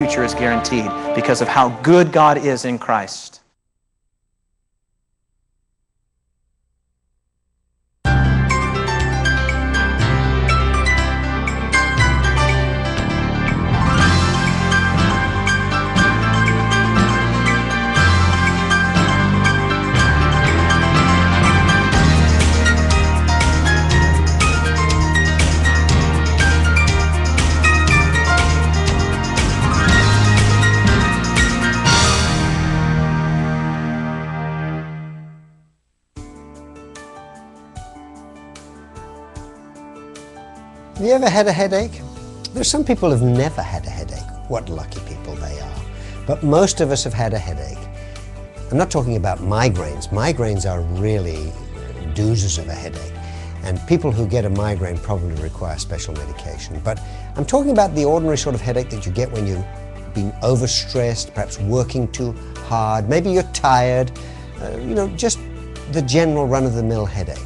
future is guaranteed because of how good God is in Christ. Have you ever had a headache? There's some people who've never had a headache. What lucky people they are. But most of us have had a headache. I'm not talking about migraines. Migraines are really doozers of a headache. And people who get a migraine probably require special medication. But I'm talking about the ordinary sort of headache that you get when you've been overstressed, perhaps working too hard, maybe you're tired, just the general run-of-the-mill headache.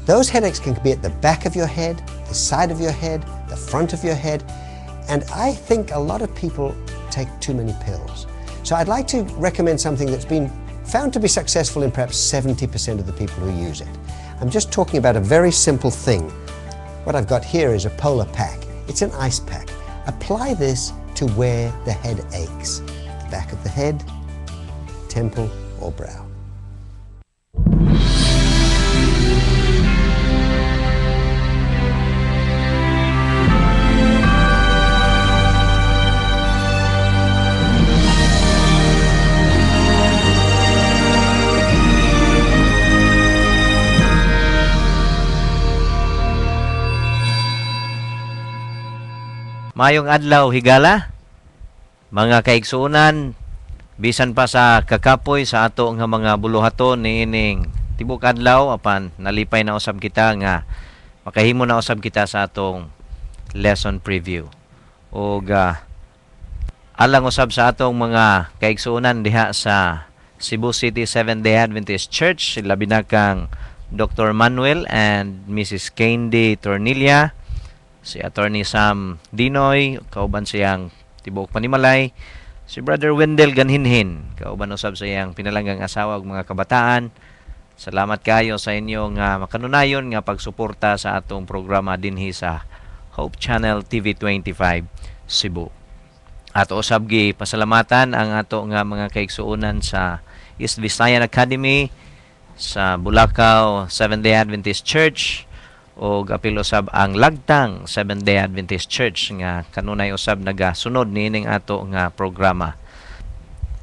Those headaches can be at the back of your head, the side of your head, the front of your head, and I think a lot of people take too many pills. So I'd like to recommend something that's been found to be successful in perhaps 70% of the people who use it. I'm just talking about a very simple thing. What I've got here is a Polar Pack. It's an ice pack. Apply this to where the head aches, the back of the head, temple or brow. Mayong adlaw higala, mga kaigsuunan, bisan pa sa kakapoy sa ato nga mga buluhaton niining tibok adlaw apan nalipay na usab kita nga makahimo na usab kita sa atong lesson preview. O alang usab sa atong mga kaigsuunan diha sa Cebu City Seventh-day Adventist Church, labi na kang Dr. Manuel and Mrs. Candy Tornilla, si Attorney Sam Dinoy, kauban siyang tibuok panimalay, si Brother Wendell Ganhinhin, kauban usab sa iyang pinalanggang asawa ug mga kabataan. Salamat kayo sa inyong makanunayon nga pagsuporta sa atong programa dinhi sa Hope Channel TV 25 Cebu. Ato usab gi pasalamatan ang ato nga mga kaigsuonan sa East Visayan Academy, sa Bulacau Seventh-day Adventist Church, o apil usab ang Lagtang Seventh-day Adventist Church nga kanunay usab nagasunod niining ato nga programa.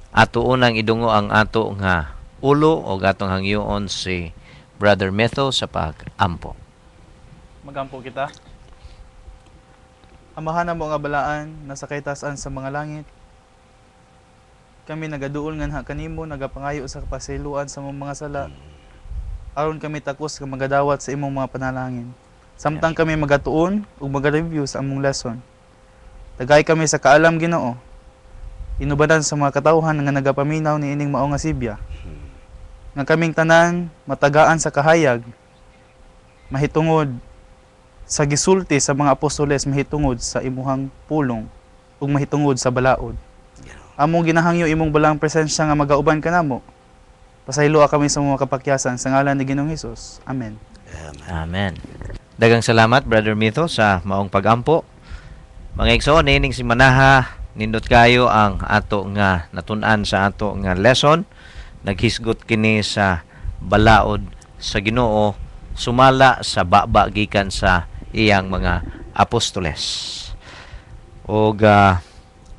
Ato unang idungo ang ato nga ulo o atong hangyoon si Brother Metho sa pag-ampo. Magampo kita. Amahan mo nga balaan nasa kaytasan sa mga langit. Kami nagaduol nga kanimo nagapangayo sa kapasiluan sa mga sala. Aron kami takos nga magadawat sa imong mga panalangin. Samtang kami magatuon ug maga-review sa among lesson. Tagay kami sa kaalam Ginoo. Inubadan sa mga katawhan nga nagapaminaw ni ining mao nga sibya. Nga kaming tanan matagaan sa kahayag. Mahitungod sa gisulti sa mga apostoles, mahitungod sa imuhang pulong ug mahitungod sa balaod. Among ginahangyo imong balang presensya nga magauban kanamo. Pasaylo kami sa mga kapakyasan sa ngalan ni Ginoong Hesus. Amen. Amen. Dagang salamat Brother Metho sa maong pag-ampo. Mga igsoon, nining si Manaha, nindot kayo ang ato nga natun-an sa ato nga lesson. Naghisgot kini sa balaod sa Ginoo, sumala sa baba gikan sa iyang mga apostoles. O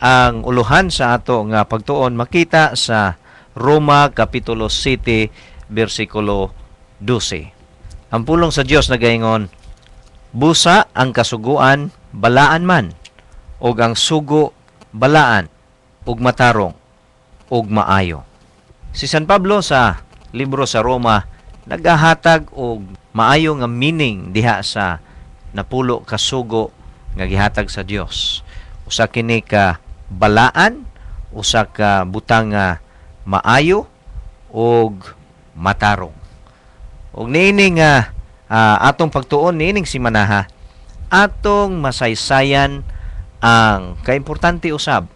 ang uluhan sa ato nga pagtuon makita sa Roma Kapitulo 7 versikulo 12. Ang pulong sa Dios nagaingon, busa ang kasuguan balaan man, ug ang sugo balaan, ug matarong, ug maayo. Si San Pablo sa libro sa Roma nagahatag og maayo nga meaning diha sa napulo ka sugo nga gihatag sa Dios. Usa kini ka balaan, usa ka butang nga maayo og matarong. Og niining atong pagtuon niining si Manaha, atong masaysayan ang kaimportante usab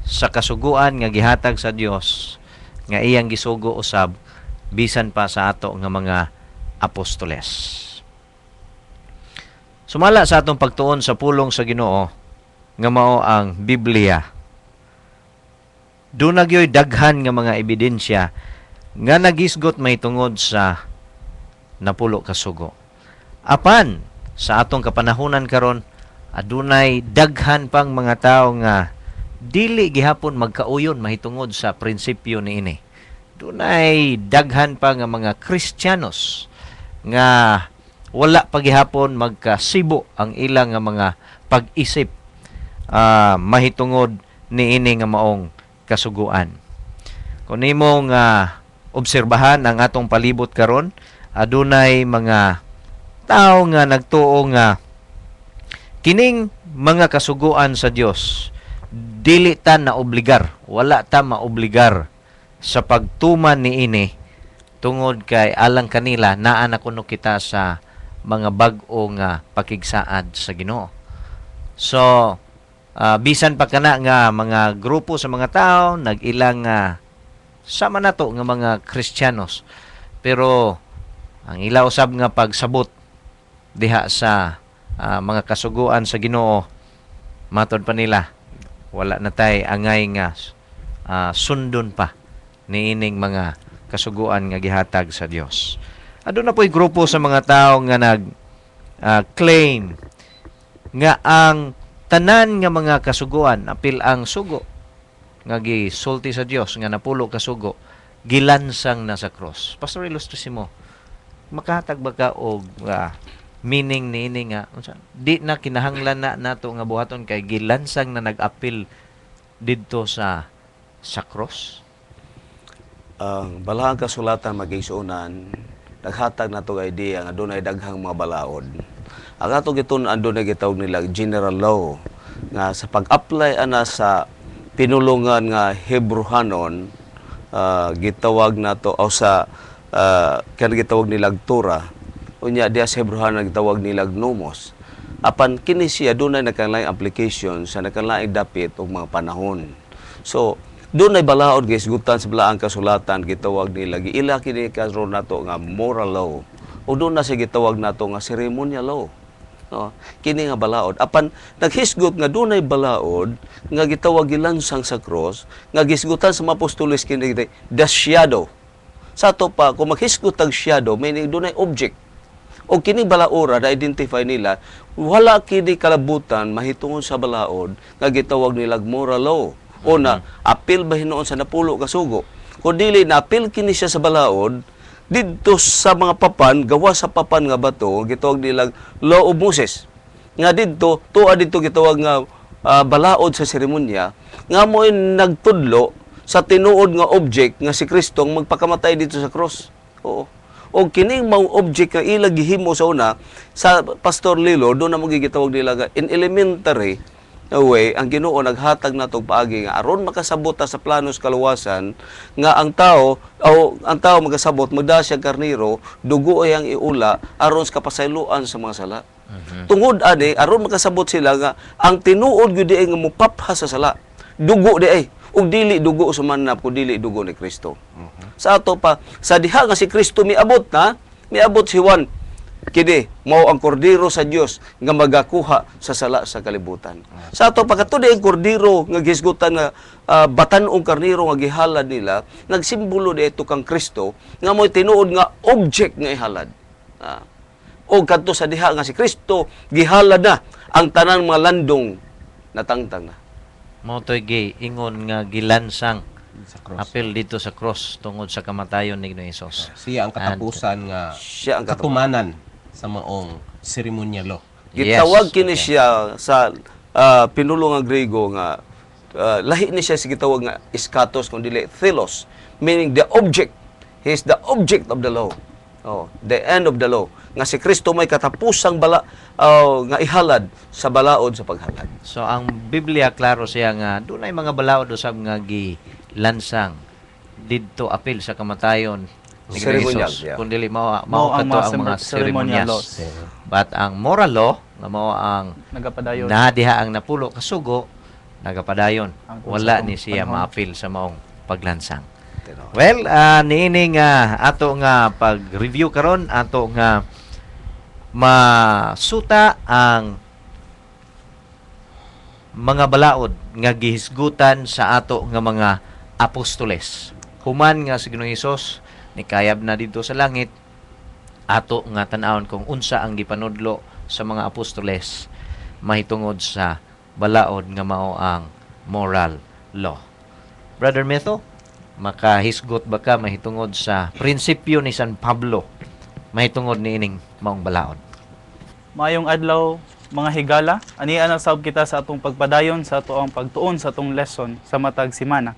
sa kasuguan nga gihatag sa Dios nga iyang gisugo usab bisan pa sa ato nga mga apostoles. Sumala sa atong pagtuon sa pulong sa Ginoo nga mao ang Biblia. Doon nagyoy daghan nga mga ebidensya nga nagisgot may tungod sa napulo ka sugo. Apan sa atong kapanahunan karon adunay daghan pang mga tawo nga dili gihapon magkauyon mahitungod sa prinsipyo niini. Dunay daghan pa nga mga Kristiyanos nga wala pa gihapon magkasibo ang ilang nga mga pag-isip mahitungod niini nga maong kasuguan. Kung nimong obserbahan ang atong palibot karon, adunay mga tao nga nagtuo nga kining mga kasuguan sa Dios dili ta na obligar, wala ta maobligar sa pagtuman niini tungod kay alang kanila naa na kuno kita sa mga bag-o nga pakigsaad sa Ginoo. So bisan pa kana nga mga grupo sa mga tao nag-ilang sama nato nga mga Kristiyanos, pero ang ila usab nga pagsabot diha sa mga kasuguan sa Ginoo, matod pa nila wala na tay angay nga sundon pa niining mga kasuguan nga gihatag sa Dios. Aduna po'y grupo sa mga tao nga claim nga ang tanan nga mga kasuguan apil ang sugo nga gisulti sa Dios nga napulo ka sugo gilansang na sa cross. Pastor Ilustrisimo, makahatag ba ka og meaning niini nga di na kinahanglan na nato nga buhaton kay gilansang na nag-apil didto sa cross? Ang balahang kasulatan magigsuunan naghatag nato nga idea nga dunay daghang mga balaod. Ang ato gitun-an dunay gitawag nila general law nga sa pag-apply ana sa pinulungan nga Hebrehanon gitawag nato o sa kan gitawag nila Torah. Unya diya sa Hebrehanon gitawag nila nomos. Apan kini siya dunay nakalaing application sa nakalaing dapit og mga panahon. So dunay balaod gisgutan sa balaang kasulatan gitawag nila giila kini karon nato nga moral law. O doon na siya gitawag nato nga ceremonial law. No? Kini nga balaod. Apan naghisgot nga dunay balaod nga gitawag gilansang sa cross nga gisgutan sa mga apostoles kini the shadow. Sa to pa kung maghisgot ang shadow meaning dunay object. O kini balaora na identify nila wala kini kalabutan mahitungod sa balaod nga gitawag nila moral law. O na apil ba hinuon sa napulo ka sugo. Kung dili na apil kini siya sa balaod didto sa mga papan, gawa sa papan nga bato, gitawag nilang Law of Moses. Nga didto, tuwa didto gitawag nga balaod sa seremonya, nga mo'y nagtudlo sa tinuod nga object nga si Kristo magpakamatay dito sa cross. Oo. O kining mga object nga ilang gihimo sa una, sa Pastor Lilo, doon na magigitawag nila nga in elementary way, ang Ginoo naghatag natong paagi nga aron makasabot sa planos kaluwasan nga ang tao magasabot magda siya karniro dugo ay ang iula aron sa kapasayloan sa mga sala. Tungod ani aron makasabot sila nga ang tinuod gyud nga mopapha sa sala dugo di ay ug dili dugo sa manap kun dili dugo ni Kristo. Sa ato pa sa diha nga si Kristo miabot si Juan kini mao ang kordero sa Dios nga magakuha sa sala sa kalibutan. Sa ato pagkatudi ang kordero nga gisgutan nga batan-ong karnero nga gihalad nila, nagsimbolo dito kang Kristo nga mo'y tinuod nga object nga ihalad. O kadto sa diha nga si Kristo gihalad na ang tanan mga landong natangtang na. Mao toy ingon nga gilansang sa cross. apil dito sa cross tungod sa kamatayon ni Hesus. Siya ang katapusan nga Siya ang katumanan sa maong ceremonial law. Gitawag Yes, kini okay. siya sa pinulo nga Grego nga lahi ni siya gitawag nga iskatos kung dili thelos, meaning the object. He is the object of the law. Oh, the end of the law. Nga si Kristo may katapusang nga ihalad sa balaod sa paghalad. So ang Biblia klaro siya nga dunay mga balaod usab nga gilansang didto apil sa kamatayon ni Ceremonial, Jesus. yeah. Kung dili mao Mao ang kato mga ang mga ceremonial seremonyas. laws. But ang moral law nga mao ang Nagapadayon. diha ang napulo kasugo nagapadayon. Ang Wala konseptong ni siya panahon. maapil sa maong paglansang. Tino. Well, niini nga ato nga pag-review karon ato nga masuta ang mga balaod nga gihisgutan sa ato nga mga apostoles. Human nga si Ginoong Hesus nikayab na dito sa langit, ato nga tan-awon kung unsa ang gipanudlo sa mga apostoles mahitungod sa balaod nga mao ang moral law. Brother Metho, makahisgot ba ka mahitungod sa prinsipyo ni San Pablo mahitungod niining maong balaod? Mayong adlaw, mga higala, anian ang sab kita sa atong pagpadayon sa ato ang pagtuon sa atong lesson sa matag simana.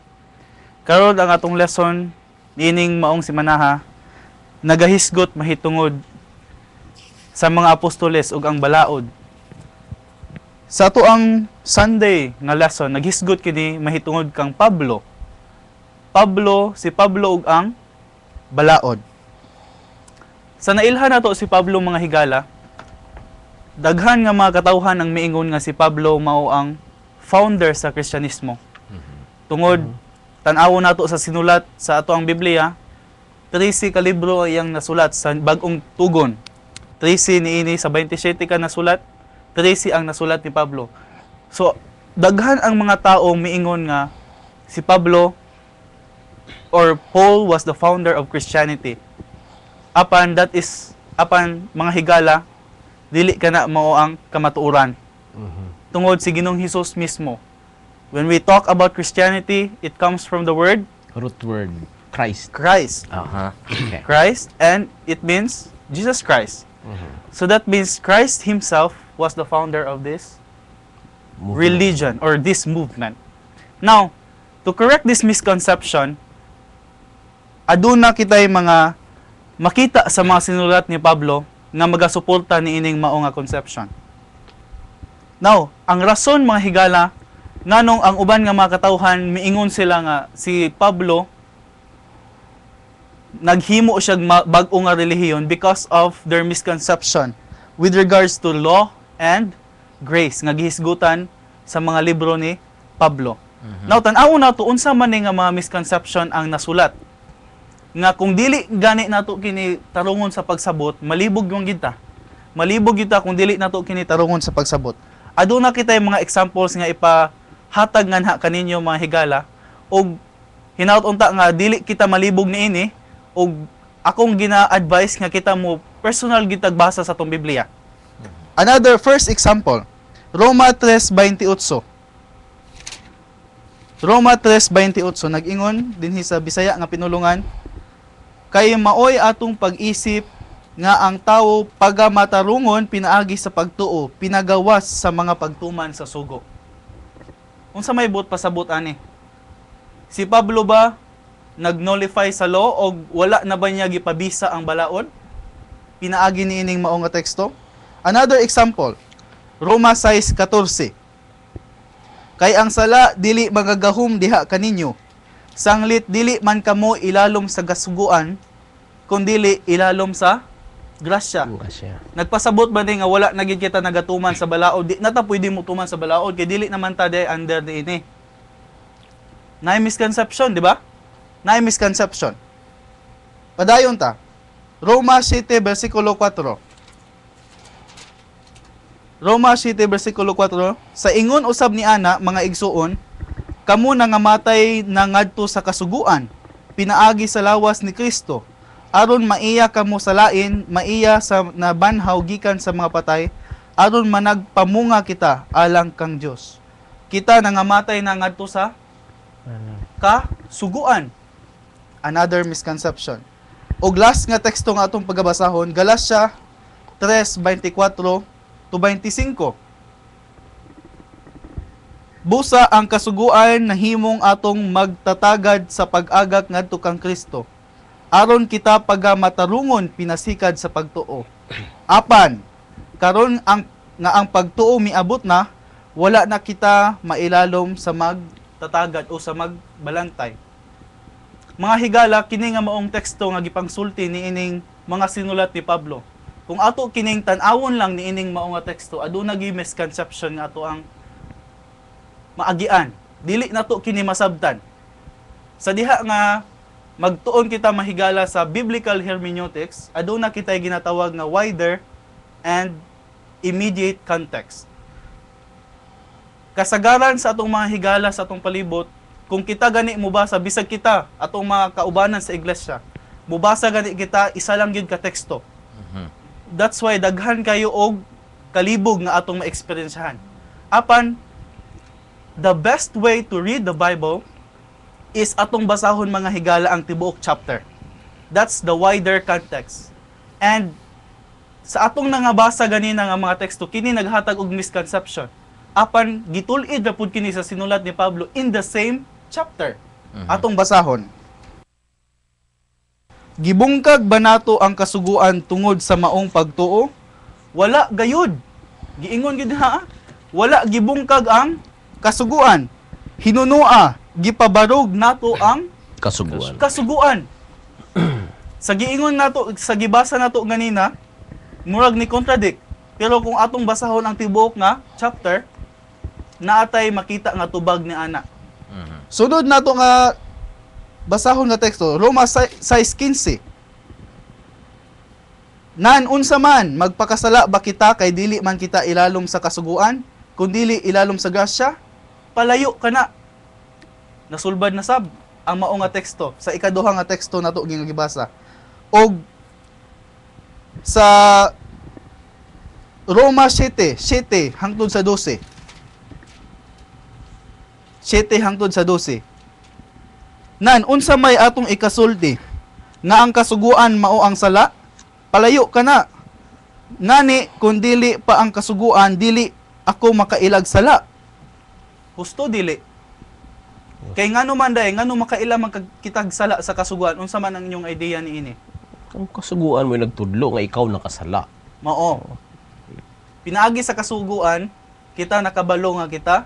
Karon ang atong lesson niining maong simanaha nagahisgot mahitungod sa mga apostoles ug ang balaod. Sa ato ang Sunday nga lesson naghisgot kini mahitungod kang Pablo. Si Pablo ug ang balaod. Sa nailhan nato si Pablo mga higala, daghan nga mga katawhan ang miingon nga si Pablo mao ang founder sa Kristyanismo. Tungod tan-awon nato sa sinulat sa ato ang Biblia, 13 ka libro iyang nasulat sa bag-ong tugon. 13 niini sa 27 ka nasulat, 13 ang nasulat ni Pablo. So daghan ang mga tao miingon nga si Pablo or Paul was the founder of Christianity. Apan mga higala, dili kana mao ang kamatuoran. Tungod si Ginoong Hesus mismo. When we talk about Christianity, it comes from the word Root word, Christ. Christ. Okay. Christ, and it means Jesus Christ. So that means Christ himself was the founder of this religion or this movement. Now, to correct this misconception, aduna kitay mga makita sa mga sinulat ni Pablo nga magasuporta ni ining mao nga conception. Now, ang rason mga higala nganong ang uban nga mga katawhan miingon sila nga si Pablo naghimo siya bag-o nga relihiyon because of their misconception with regards to law and grace nga gihisgutan sa mga libro ni Pablo. Now, tan-awon nato unsa man ni nga mga misconception ang nasulat nga kung dili gani nato kini tarungon sa pagsabot, malibog yung kita. Malibog kita kung dili nato kini tarungon sa pagsabot. Aduna kitay mga examples nga ipahatag nganha kaninyo mga higala og hinaut unta nga dili kita malibog niini og akong gina-advise nga kita mo personal gitag basa sa tong Biblia. Another first example, Roma 3:28. Roma 3:28 nag-ingon dinhi sa Bisaya nga pinulungan, kay maoy atong pag-isip nga ang tawo pagamatarungon pinaagi sa pagtuo, pinagawas sa mga pagtuman sa sugo. Unsa may buot pasabot ani? Si Pablo ba nag-nullify sa law o wala na ba niya gipabisa ang balaod? Pinaagi ni ining mao nga teksto. Another example, Roma 6:14. Kay ang sala dili magagahom diha kaninyo. Sanglit dili man kamo ilalom sa gasuguan, kundi ilalom sa grasya. Nagpasabot ba ni nga wala na gid kita nagatuman sa balaod? Di na ta pwede mo tuman sa balaod kay dili naman ta day under diini. Naay misconception, di ba? Naay misconception. Padayon ta. Roma 7:4. Roma 7:4, sa ingon usab ni ana mga igsuon, kamo nangamatay na ngadto sa kasuguan, pinaagi sa lawas ni Kristo, aron maiya kamo sa lain, maiya sa nabanhaw gikan sa mga patay, aron managpamunga kita alang kang Dios. Kita nangamatay na ngadto sa kasuguan. Another misconception. Og last nga teksto nga atong pagabasahon, Galatia 3:24 to 25. Busa ang kasuguan na himong atong magtatagad sa pag-agak ngadto kang Kristo, aron kita pagamatarungon pinasikad sa pagtuo. Apan karon ang pagtuo miabot na, wala na kita mailalom sa magtatagad o sa magbalantay. Mga higala, kini nga maong teksto nga gipangsulti ni ining mga sinulat ni Pablo. Kung ato kining tan-awon lang ni ining mao nga teksto, aduna gi misconception nga ato ang maagian. Dili nato kini masabtan. Sa diha nga magtuon kita mahigala sa biblical hermeneutics, aduna kitay ginatawag nga wider and immediate context. Kasagaran sa atong mga higala sa atong palibot, kung kita gani mubasa, bisag kita atong mga kaubanan sa iglesia, mubasa gani kita, isa lang yun ka teksto. That's why daghan kayo og kalibog nga atong maeksperiensyahan. Apan, the best way to read the Bible is atong basahon mga higala ang tibuok chapter. That's the wider context. And sa atong nangabasa ganina nga mga teksto, kini naghatag og misconception. Apan gitul-id ra pud kini sa sinulat ni Pablo in the same chapter. Atong basahon. Gibungkag ba nato ang kasuguan tungod sa maong pagtuo? Wala gayud. Giingon gid ha? Wala gibungkag ang kasuguan. Hinunua, gipabarog nato ang kasuguan. Sa giingon nato, sa gibasa nato ganina, murag ni contradict. Pero kung atong basahon ang tibuok nga chapter, naatay makita nga tubag ni ana. Sunod nato nga basahon nga teksto, Roma 6:15. Nan unsa man magpakasala ba kita kay dili man kita ilalom sa kasuguan, kun dili ilalom sa grasya, palayo kana. Nasulbad na sab ang mao nga teksto sa ikaduha nga teksto nato gibasa. Og sa Roma 7 hangtod sa 12. 7 hangtod sa 12. Nan, unsa may atong ikasulti, nga ang kasuguan mao ang sala, palayo ka na. Ngani, kung dili pa ang kasuguan, dili ako makailag sala. Husto dili. Kay ngano man day, ngano makailang magkitag sala sa kasuguan, unsa man ang inyong idea ni ini? Ang kasuguan mo nagtudlo nga ikaw nakasala. Mao. Pinaagi sa kasuguan, kita nakabalo nga kita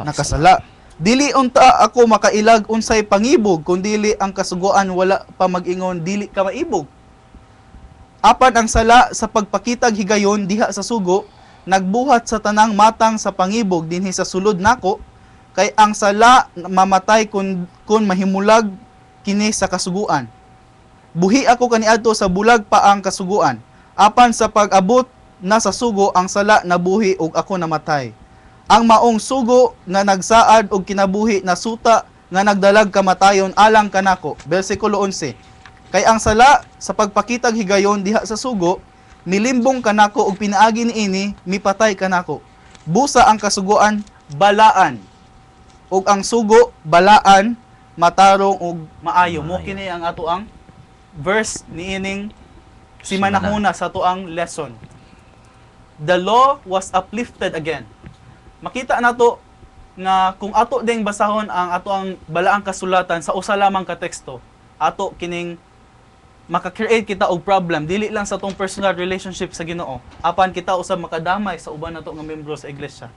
nakasala. Dili unta ako makailag unsay pangibog, kung dili ang kasuguan wala pa mag-ingon dili ka maibog. Apan ang sala sa pagpakitag higayon diha sa sugo, nagbuhat sa tanang matang sa pangibog dinhi sa sulod nako, kay ang sala mamatay kun mahimulag kini sa kasuguan. Buhi ako kaniadto sa bulag pa ang kasuguan. Apan sa pag-abot na sa sugo ang sala nabuhi ug ako namatay. Ang maong sugo nga nagsaad og kinabuhi na suta nga nagdalag kamatayon alang kanako. Bersikulo 11. Kay ang sala sa pagpakitag higayon diha sa sugo, milimbong kanako og pinaagi niini mipatay kanako. Busa ang kasuguan balaan. Ug ang sugo balaan matarong og maayo. Mo kini ang ato ang verse niining simanahuna sa ato ang lesson. The law was uplifted again. Makita nato nga kung ato ding basahon ang ato ang balaang kasulatan sa usa lamang ka teksto, ato kining maka-create kita og problem dili lang sa atong personal relationship sa Ginoo, apan kita usab makadamay sa uban nato nga membro sa iglesia.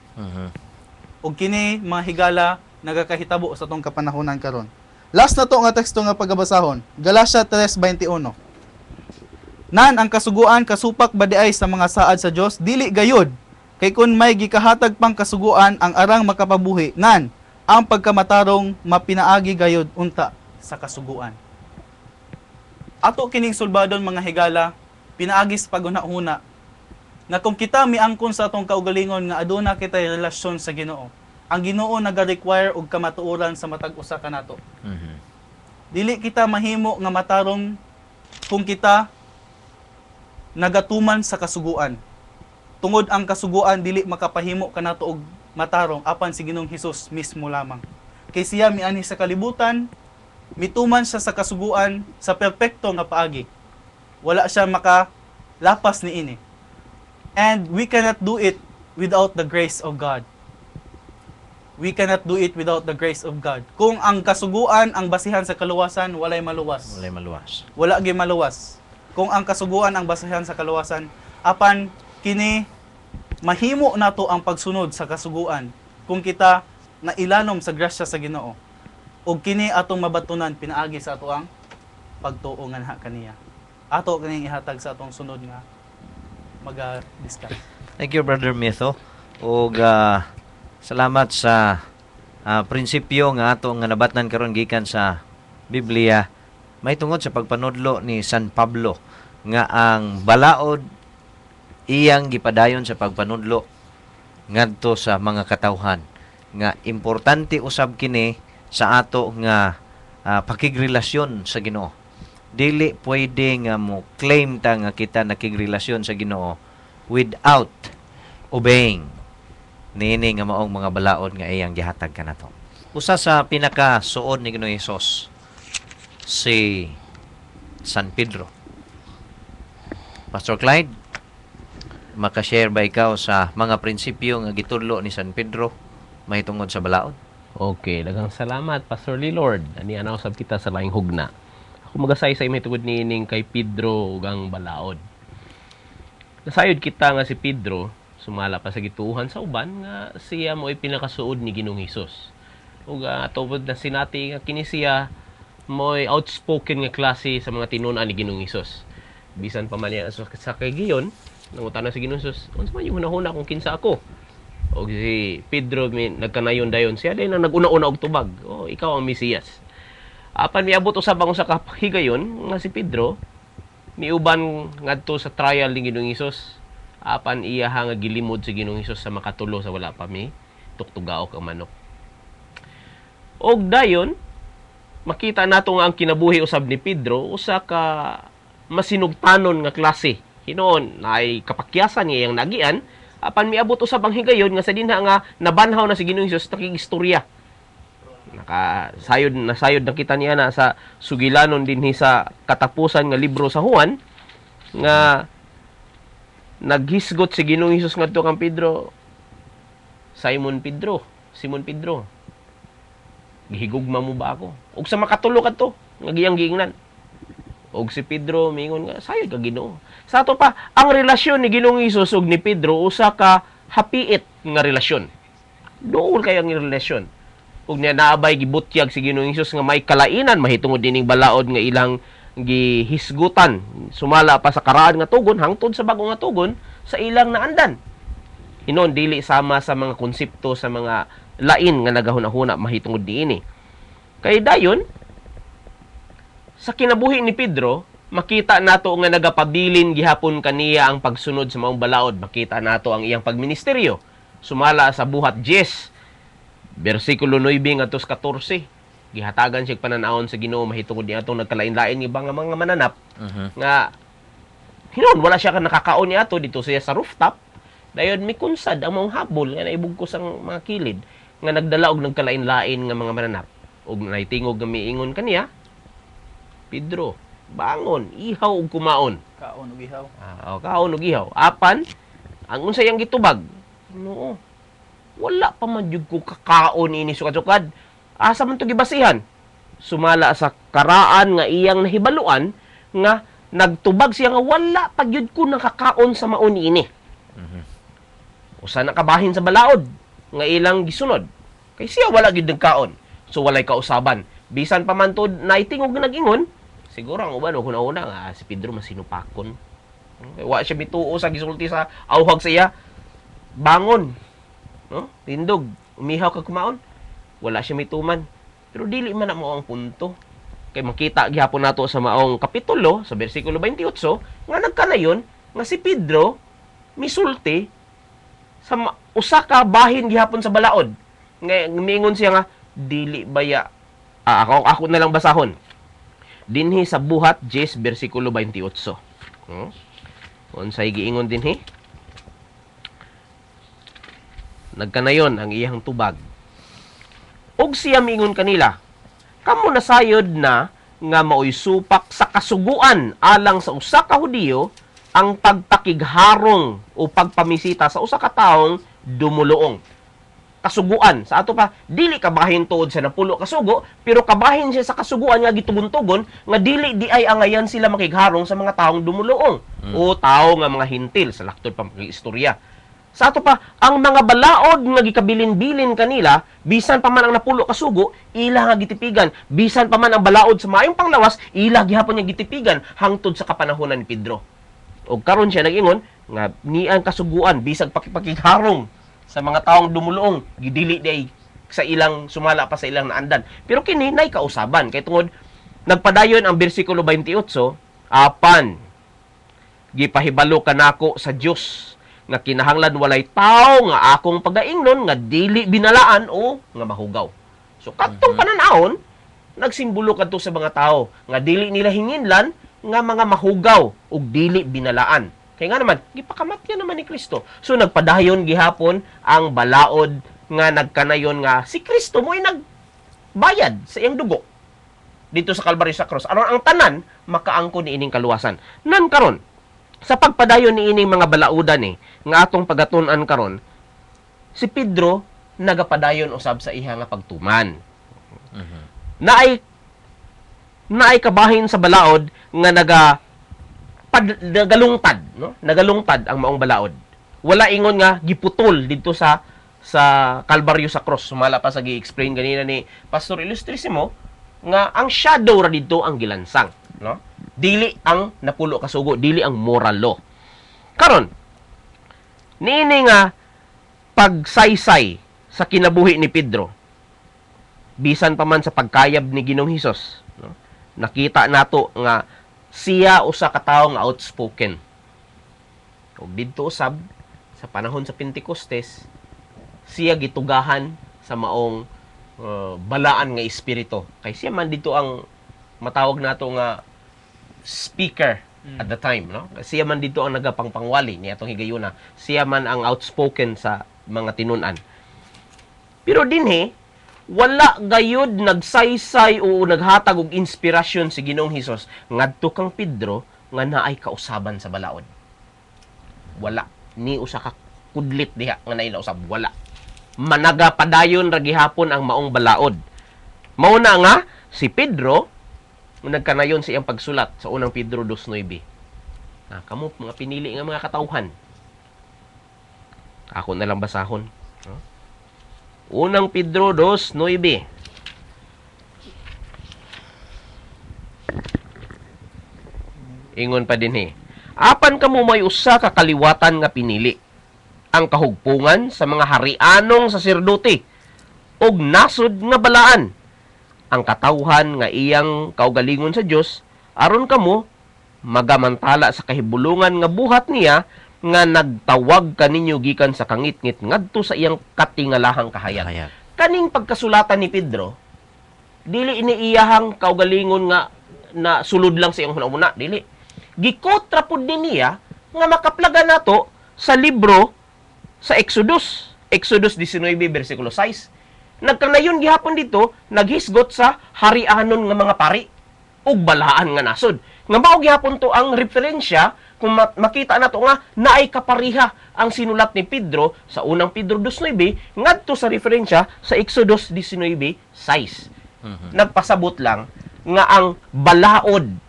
Og kini mga higala nagakahitabo sa atong kapanahonan karon. Last na to nga teksto nga pagabasahon, Galatia 3:21. Nan ang kasuguan kasupak ba diay sa mga saad sa Dios? Dili gayud. Kay kun may gikahatag pang kasuguan ang arang makapabuhi, nan ang pagkamatarong mapinaagi gayud unta sa kasuguan. Ato kining sulbadon mga higala, pinaagi sa paghuna-huna na kung kita miangkon sa atong kaugalingon nga aduna kitay relasyon sa Ginoo, ang Ginoo naga-require og kamatuoran sa matag usa kanato. Dili kita mahimo nga matarong kung kita nagatuman sa kasuguan. Tungod ang kasuguan dili makapahimo kanato og matarong apan si Ginoong Hesus mismo lamang. Kay siya miani sa kalibutan, mituman siya sa kasuguan sa perpekto nga paagi. Wala siya makalapas niini. And we cannot do it without the grace of God. We cannot do it without the grace of God. Kung ang kasuguan ang basihan sa kaluwasan, walay maluwas. Walay maluwas. Wala gyud maluwas. Kung ang kasuguan ang basihan sa kaluwasan, apan kini mahimo nato ang pagsunod sa kasuguan kung kita nailanom sa grasya sa Ginoo. ug kini atong mabatunan pinaagi sa ato ang pagtuo nga naha kaniya. Ato kaning ihatag sa atong sunod nga mag-discuss. Thank you, Brother Mitho. Ug salamat sa prinsipyo nga ato nga nabatnan karon gikan sa Biblia. May tungod sa pagpanudlo ni San Pablo nga ang balaod iyang gipadayon sa pagpanudlo ngadto sa mga katawhan nga importante usab kini sa ato nga pakigrelasyon sa Ginoo. Dili pwede nga mo claim ta nga kita nakigrelasyon sa Ginoo without obeying niini nga maong mga balaod nga iyang gihatag kanato. Usa sa pinakasuod ni Ginoong Hesus si San Pedro. Pastor Clyde, makashare ba ikaw sa mga prinsipyo nga gitudlo ni San Pedro mahitungod sa balaod? Okay, daghang salamat Pastor Lilord. Ani anaw sab kita sa laing hugna. Ako magasay sa imong tugod niining kay Pedro ug ang balaod. Nasayod kita nga si Pedro sumala pa sa gituuhan sa uban nga siya mo'y pinakasuod ni Ginoong Hesus. Ug tubod na sinati nga kini siya mo'y outspoken nga klase sa mga tinunan ni Ginoong Hesus. Bisan pa man niya sa kay giyon, nangutan na si Ginoong Hesus, unsa man yung hunahuna kung kinsa ako? O si Pedro nagkanayon dayon siya din ang naguna-una og tubag. Oh, ikaw ang Mesiyas. Apan miabot usab ang usa ka higayon nga si Pedro miuban ngadto sa trial ni Ginoong Hesus. Apan iya nga gilimod si Ginoong Hesus sa makatulo sa wala pa mi tuktugaok ang manok. Og dayon makita nato nga ang kinabuhi usab ni Pedro usa ka masinugtanon nga klase. Hinoon naay kapakyasan niya yang nagian apan miabot usab ang higayon nga sa dinha nga nabanhaw na si Ginoong Hesus nakigistorya. Nasayod na kita niya na sa sugilanon dinhi sa katapusan nga libro sa Juan nga naghisgot si Ginoong Hesus ngadto kang Pedro. Simon Pedro. Gihigugma mo ba ako? Ug sa makatulo kadto nga giyang giingnan. Og si Pedro mingon nga sayod ka Ginoo. Sa ato pa ang relasyon ni Ginoong Hesus ug ni Pedro usa ka hapiit nga relasyon. Duol kay ang relasyon. Ug niya naabay gibutyag si Ginoong Hesus nga may kalainan mahitungod dining balaod nga ilang gihisgutan sumala pa sa karaan nga tugon hangtod sa bag-o nga tugon sa ilang naandan. Hinon dili sama sa mga konsepto sa mga lain nga nagahuna-huna mahitungod niini. Kay dayon sa kinabuhi ni Pedro makita nato nga nagapabilin gihapon kaniya ang pagsunod sa maong balaod. Makita nato ang iyang pagministeryo sumala sa buhat 10 versikulo 9 ngadto sa 14. Gihatagan siya pananahon sa Ginoo mahitungod niya atong nagkalain-lain nga mga mananap nga hinon wala siya ka nakakaon niya ato dito siya sa rooftop. Dayon mikunsad ang mga habol nga naibugkos ang mga kilid nga nagdala og nagkalain-lain nga mga mananap. Og naitingog nga miingon kaniya, Pedro, bangon, ihaw ug kumaon. Kaon ug ihaw. Kaon ug ihaw. Apan ang unsay ang gitubag? No. Wala pa man jud ko kakaon ini sukad-sukad. Asa man to gibasihan? Sumala sa karaan nga iyang nahibaluan nga nagtubag siya nga wala pa jud ko nakakaon sa maon ini. Usa na kabahin sa balaod nga ilang gisunod. Kay siya wala gyud nagkaon. So walay kausaban. Bisan pa man to naitingog nga nag-ingon, siguro ang uban og una nga si Pedro masinupakon. Wa siya mituo sa gisulti sa awhag siya. Bangon. No? Tindog, umihaw ka kumaon. Wala siya mituman. Pero dili man na mo ang punto. Kay makita gihapon nato sa maong kapitulo sa bersikulo 28 nga nagkanayon nga si Pedro misulti sa usa ka bahin gihapon sa balaod. Nga miingon siya nga dili baya ako na lang basahon. Dinhi sa buhat 10 bersikulo 28. Unsay giingon dinhi? Nagkanayon ang iyang tubag. Og siya miingon kanila, kamo nasayod na nga maoy supak sa kasuguan alang sa usa ka Hudiyo ang pagpakigharong o pagpamisita sa usa ka taong dumuluong. Kasuguan. Sa ato pa, dili kabahin tuod sa napulo kasugo, pero kabahin siya sa kasuguan nga gitugon-tugon nga dili di ay angayan sila makigharong sa mga taong dumuluong o tao nga mga hintil sa laktod pang istorya. Sa ato pa, ang mga balaod nga gikabilin-bilin kanila, bisan pa man ang napulo kasugo, ila nga gitipigan. Bisan pa man ang balaod sa maayong panglawas, ila gihapon nga gitipigan hangtod sa kapanahonan ni Pedro. O karon siya nag-ingon nga ni ang kasuguan bisag pakipakigharong sa mga taong dumuluong gidili day sa ilang sumala pa sa ilang naandan. Pero kini nay kausaban kay tungod nagpadayon ang bersikulo 28, apan gipahibalo kanako sa Dios nga kinahanglan walay tao nga akong pagaingnon nga dili binalaan o nga mahugaw. So kadtong pananahon nagsimbolo kadto sa mga tao nga dili nila hinginlan nga mga mahugaw ug dili binalaan. Kaya nga naman gipakamatyan naman ni Kristo. So nagpadayon gihapon ang balaod nga nagkanayon nga si Kristo mo'y nagbayad sa iyang dugo dito sa Kalbaryo sa cross. Aron ang tanan makaangko ni ining kaluwasan. Nan karon sa pagpadayon ni ining mga balaudan nga atong pagatun-an karon, si Pedro nagapadayon usab sa iha nga pagtuman. Naay kabahin sa balaod nga nagalungtad, no? Nagalungtad ang maong balaod. Wala ingon nga giputol dito sa Kalbaryo sa cross. Sumala pa sa gi-explain ganina ni Pastor Ilustrisimo nga ang shadow ra dito ang gilansang, no? Dili ang napulo kasugo, dili ang moral law. Karon, niini nga pagsaysay sa kinabuhi ni Pedro, bisan pa man sa pagkayab ni Ginoong Hesus, no? Nakita nato nga siya usa ka tawo nga outspoken. Ug didto usab sa panahon sa Pentecostes, siya gitugahan sa maong balaan nga espiritu. Kay siya man dito ang matawag nato nga speaker at the time, no? Siya man dito ang nagapangpangwali ni atong higayuna. Siya man ang outspoken sa mga tinun-an. Pero dinhi wala gayud nagsaysay o naghatag og inspirasyon si Ginoong Hesus ngadto kang Pedro nga naay kausaban sa balaod. Wala ni usa ka kudlit diha nga naila usab, wala. Managapadayon ra gihapon ang maong balaod. Mao na nga si Pedro nagkanayon sa iyang pagsulat sa unang Pedro 2:9. Kamo mga pinili nga mga katawhan. Ako na lang basahon. Unang Pedro 2:9. Ingon pa din apan kamo may usa ka kaliwatan nga pinili, ang kahugpungan sa mga harianong saserdote ug nasod nga balaan, ang katawhan nga iyang kaugalingon sa Dios aron kamo magamantala sa kahibulungan nga buhat niya nga nagtawag kaninyo gikan sa kangitngit ngadto sa iyang katingalahang kahayag. Kaning pagkasulatan ni Pedro, dili iniiyahang kaugalingon nga na sulod lang sa iyang hunahuna, dili. Gikotra pud niya nga makaplaga nato sa libro sa Exodus 19 bersikulo 6. Nagkanayon gihapon dito, naghisgot sa harianon nga mga pari ug balaan nga nasod. Nga mao gihapon to ang referensya kung makita nato nga naay kapariha ang sinulat ni Pedro sa unang Pedro 2:9 ngadto sa referensya sa Exodus 19:6. Nagpasabot lang nga ang balaod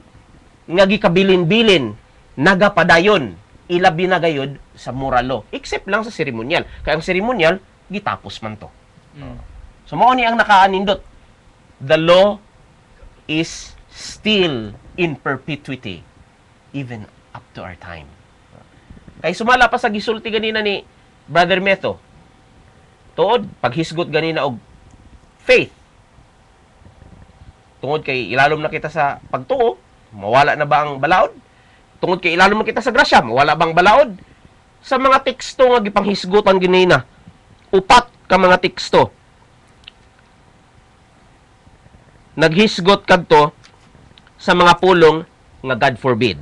nga gikabilin-bilin nagapadayon ilabi na gayud sa moral law, except lang sa seremonyal. Kaya ang seremonyal gitapos man to. So mao ni ang nakaanindot. The law is still in perpetuity even up to our time. Kay sumala pa sa gisulti ganina ni Brother Meto. Tuod paghisgot ganina og faith. Tungod kay ilalom na kita sa pagtuo, mawala na ba ang balaod? Tungod kay ilalom na kita sa grasya, mawala bang balaod? Sa mga teksto nga gipanghisgutan ganina, upat ka mga teksto. Naghisgot kadto sa mga pulong nga God forbid.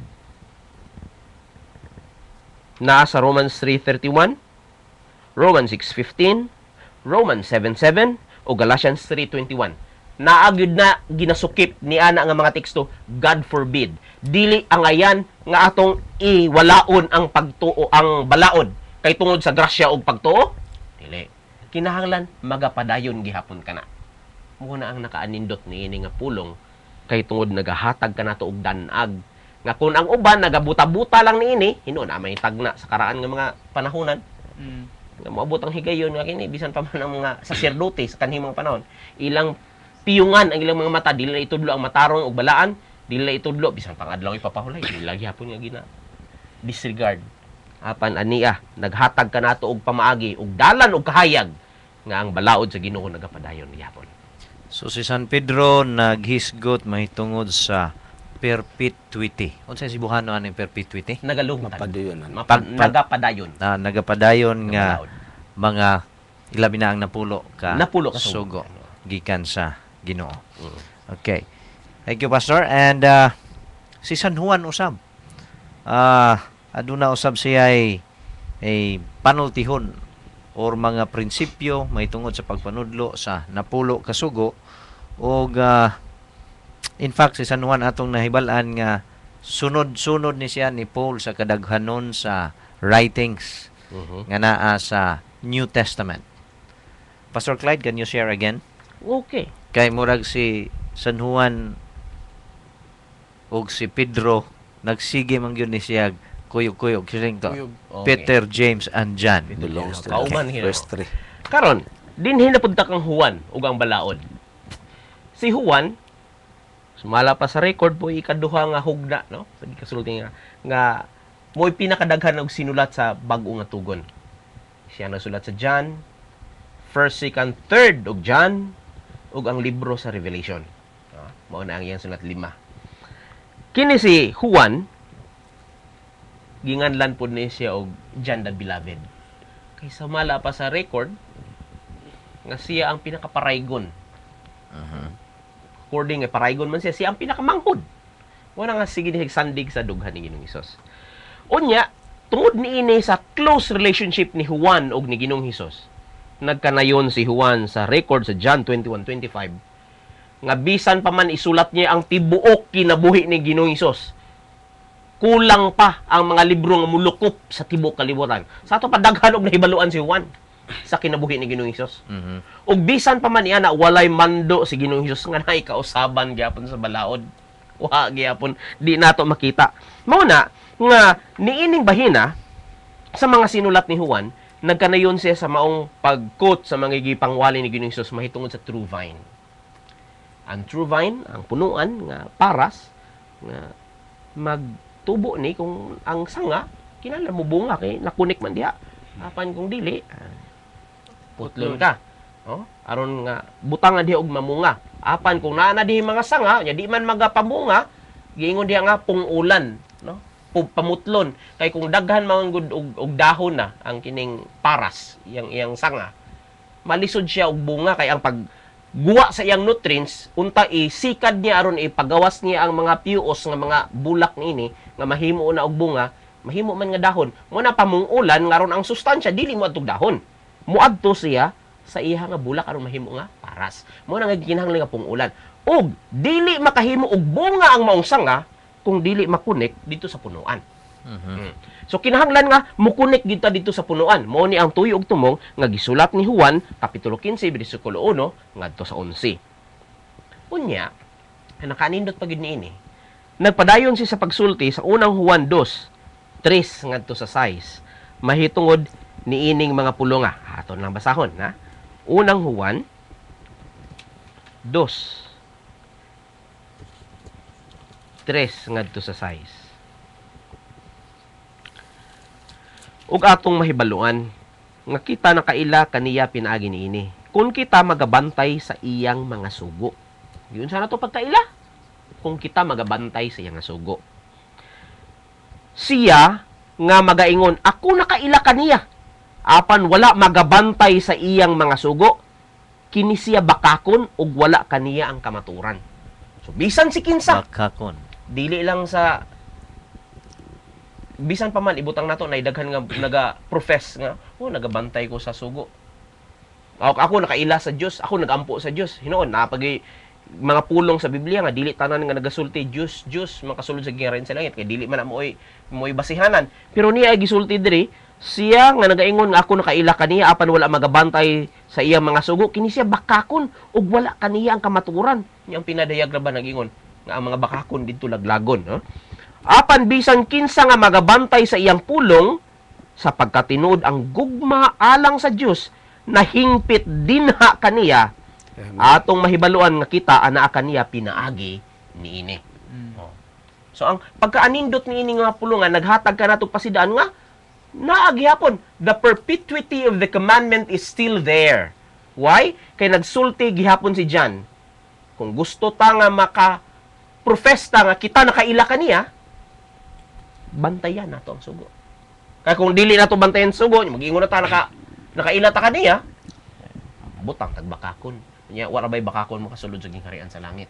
Na sa Romans 3:31, Romans 6:15, Romans 7:7 o Galatians 3:21. Naagid na ginasukip ni ana nga mga teksto, God forbid. Dili ang ayan nga atong iwalaon ang pagtuo, ang balaod kay tungod sa grasya og pagtuo. Dili. Kinahanglan magapadayon gihapon kana. Muna ang nakaanindot ni ini nga pulong kay tungod nagahatag ka nato og danag nga kung ang uban nagabuta-buta lang niini hinon na may tagna sa karaan nga mga panahonan Mm. Nga moabot ang higayon nga kini bisan pa man ang mga saserdote sa kanhing mga panahon. Ilang piyungan ang ilang mga mata, dili na itudlo ang matarong ug balaan, dili na itudlo bisan pang adlaw ipapahulay, dili lagi hapon nga gina disregard. Apan aniya naghatag kanato og pamaagi ug dalan og kahayag nga ang balaod sa Ginoo nagapadayon gihapon. So si San Pedro naghisgot mahitungod sa perpetuity. Unsa si Buhano ani perpetuity? Nagalungtad. Mapadayon man. Nagapadayon. Na nagapadayon nga Balaod. mga ilabi na ang napulo ka Napulo ka sugo sugo. gikan sa Ginoo. Okay. Thank you, Pastor. And si San Juan usab. Aduna usab siya ay panultihon or mga prinsipyo mahitungod sa pagpanudlo sa napulo ka sugo og in fact si San Juan atong nahibalan nga sunod-sunod ni siya ni Paul sa kadaghanon sa writings nga naa sa New Testament. Pastor Clyde, can you share again? Okay. Kay murag si San Juan ug si Pedro nagsige man gyud ni siya kuyog-kuyog siling to. Kuyog. Okay. Peter, James and John. Belongs to Kauman the hero. first three. Karon, dinhi na punta kang Juan ug ang balaod. Si Juan sumala pa sa record po ikaduha nga hugna, no? Sa gikasulti nga mo'y pinakadaghan og sinulat sa bag-o nga tugon. Siya nasulat sa John, 1st, 2nd, 3rd og John ug ang libro sa Revelation. Mao na ang iyang sulat 5. Kini si Juan ginganlan pod ni siya og John the Beloved. Kay sumala pa sa record nga siya ang pinakaparaygon. According kay paraygon man siya ang pinakamanghod. Wala nga sige ni sandig sa dughan ni Ginoong Hesus. Unya, tungod niini sa close relationship ni Juan og ni Ginoong Hesus, nagkanayon si Juan sa record sa John 21:25 nga bisan pa man isulat niya ang tibuok kinabuhi ni Ginoong Hesus, kulang pa ang mga libro nga mulukop sa tibuok kalibutan. Sa ato padaghan og nahibaluan si Juan sa kinabuhi ni Ginoong Hesus. Ug bisan pa man niya na walay mando si Ginoong Hesus nga naay kausaban gyapon sa balaod. Wa gyapon di nato makita. Mao na nga niining bahina sa mga sinulat ni Juan, nagkanayon siya sa maong pag-quote sa mga gipangwali ni Ginoong Hesus mahitungod sa true vine. Ang true vine, ang punuan nga paras nga magtubo ni kung ang sanga kinahanglan mo bunga kay nakunik man diha. Apan kung dili, putlon ka. Oh, aron nga butangan diha og mamunga. Apan kung naa na diha mga sanga, nya di man magapamunga, giingon diha nga pungulan, no? Pamutlon kay kung daghan man gud og dahon na ang kining paras, iyang sanga. Malisod siya og bunga kay ang pagguwa sa iyang nutrients unta isikad niya aron ipagawas niya ang mga piuos nga mga bulak niini nga mahimo na og bunga, mahimo man nga dahon. Mo na pamungulan nga aron ang sustansya dili mo adtong dahon. Muadto siya sa iha nga bulak aron mahimo nga paras. Mo na nga kinahanglan nga pungulan. Og dili makahimo og bunga ang maong sanga kung dili makunik dito sa punuan. So kinahanglan nga mukunik kita dito sa punuan. Mao ni ang tuyo og tumong nga gisulat ni Juan kapitulo 15 bersikulo 1 ngadto sa 11. Unya, nakanindot pagid niini. Nagpadayon siya sa pagsulti sa unang Juan 2:3 ngadto sa 6. Mahitungod niining mga pulonga. Aton lang basahon, ha? Unang Juan 2:3 ngadto sa 6. Ug atong mahibaluan nga kita nakaila kaniya pinaagi niini. Kung kita magabantay sa iyang mga sugo. Yun sana to pagkaila. Kung kita magabantay sa iyang sugo. Siya nga magaingon, ako nakaila kaniya. Apan wala magabantay sa iyang mga sugo. Kini siya bakakon ug wala kaniya ang kamaturan. So bisan si kinsa, Bakakon. dili lang sa bisan pa man ibutang nato na daghan nga naga-profess nga nagabantay ko sa sugo. Ako nakaila sa Dios, ako nagampo sa Dios. Hinoon napagi mga pulong sa Biblia nga dili tanan nga nagasulti Dios makasulod sa gingaran sa langit kay dili man moy basihanan. Pero niya ay gisulti diri siya nga nagaingon nga ako nakaila kaniya apan wala magabantay sa iyang mga sugo, kini siya bakakon ug wala kaniya ang kamaturan. Yang pinadayag ra ba nagingon nga ang mga bakakon didto laglagon, no? Apan bisan kinsa nga magabantay sa iyang pulong sa pagkatinud ang gugma alang sa Dios nahingpit dinha kaniya atong mahibaluan nga kita anaa kaniya pinaagi niini. Oh. So ang pagkaanindot niini nga pulungan naghatag ka natog pasidaan nga naagihapon the perpetuity of the commandment is still there. Why? Kay nagsulti gihapon si John. Kung gusto ta nga maka-profess ta nga kita nakaila kaniya, bantayan nato ang sugo. Kaya kung dili nato bantayan sugo, mag-ingon na ta nakaila ta kaniya, butang tagbakakon. Nya wala bay bakakon mo kasulod sa gingharian sa langit.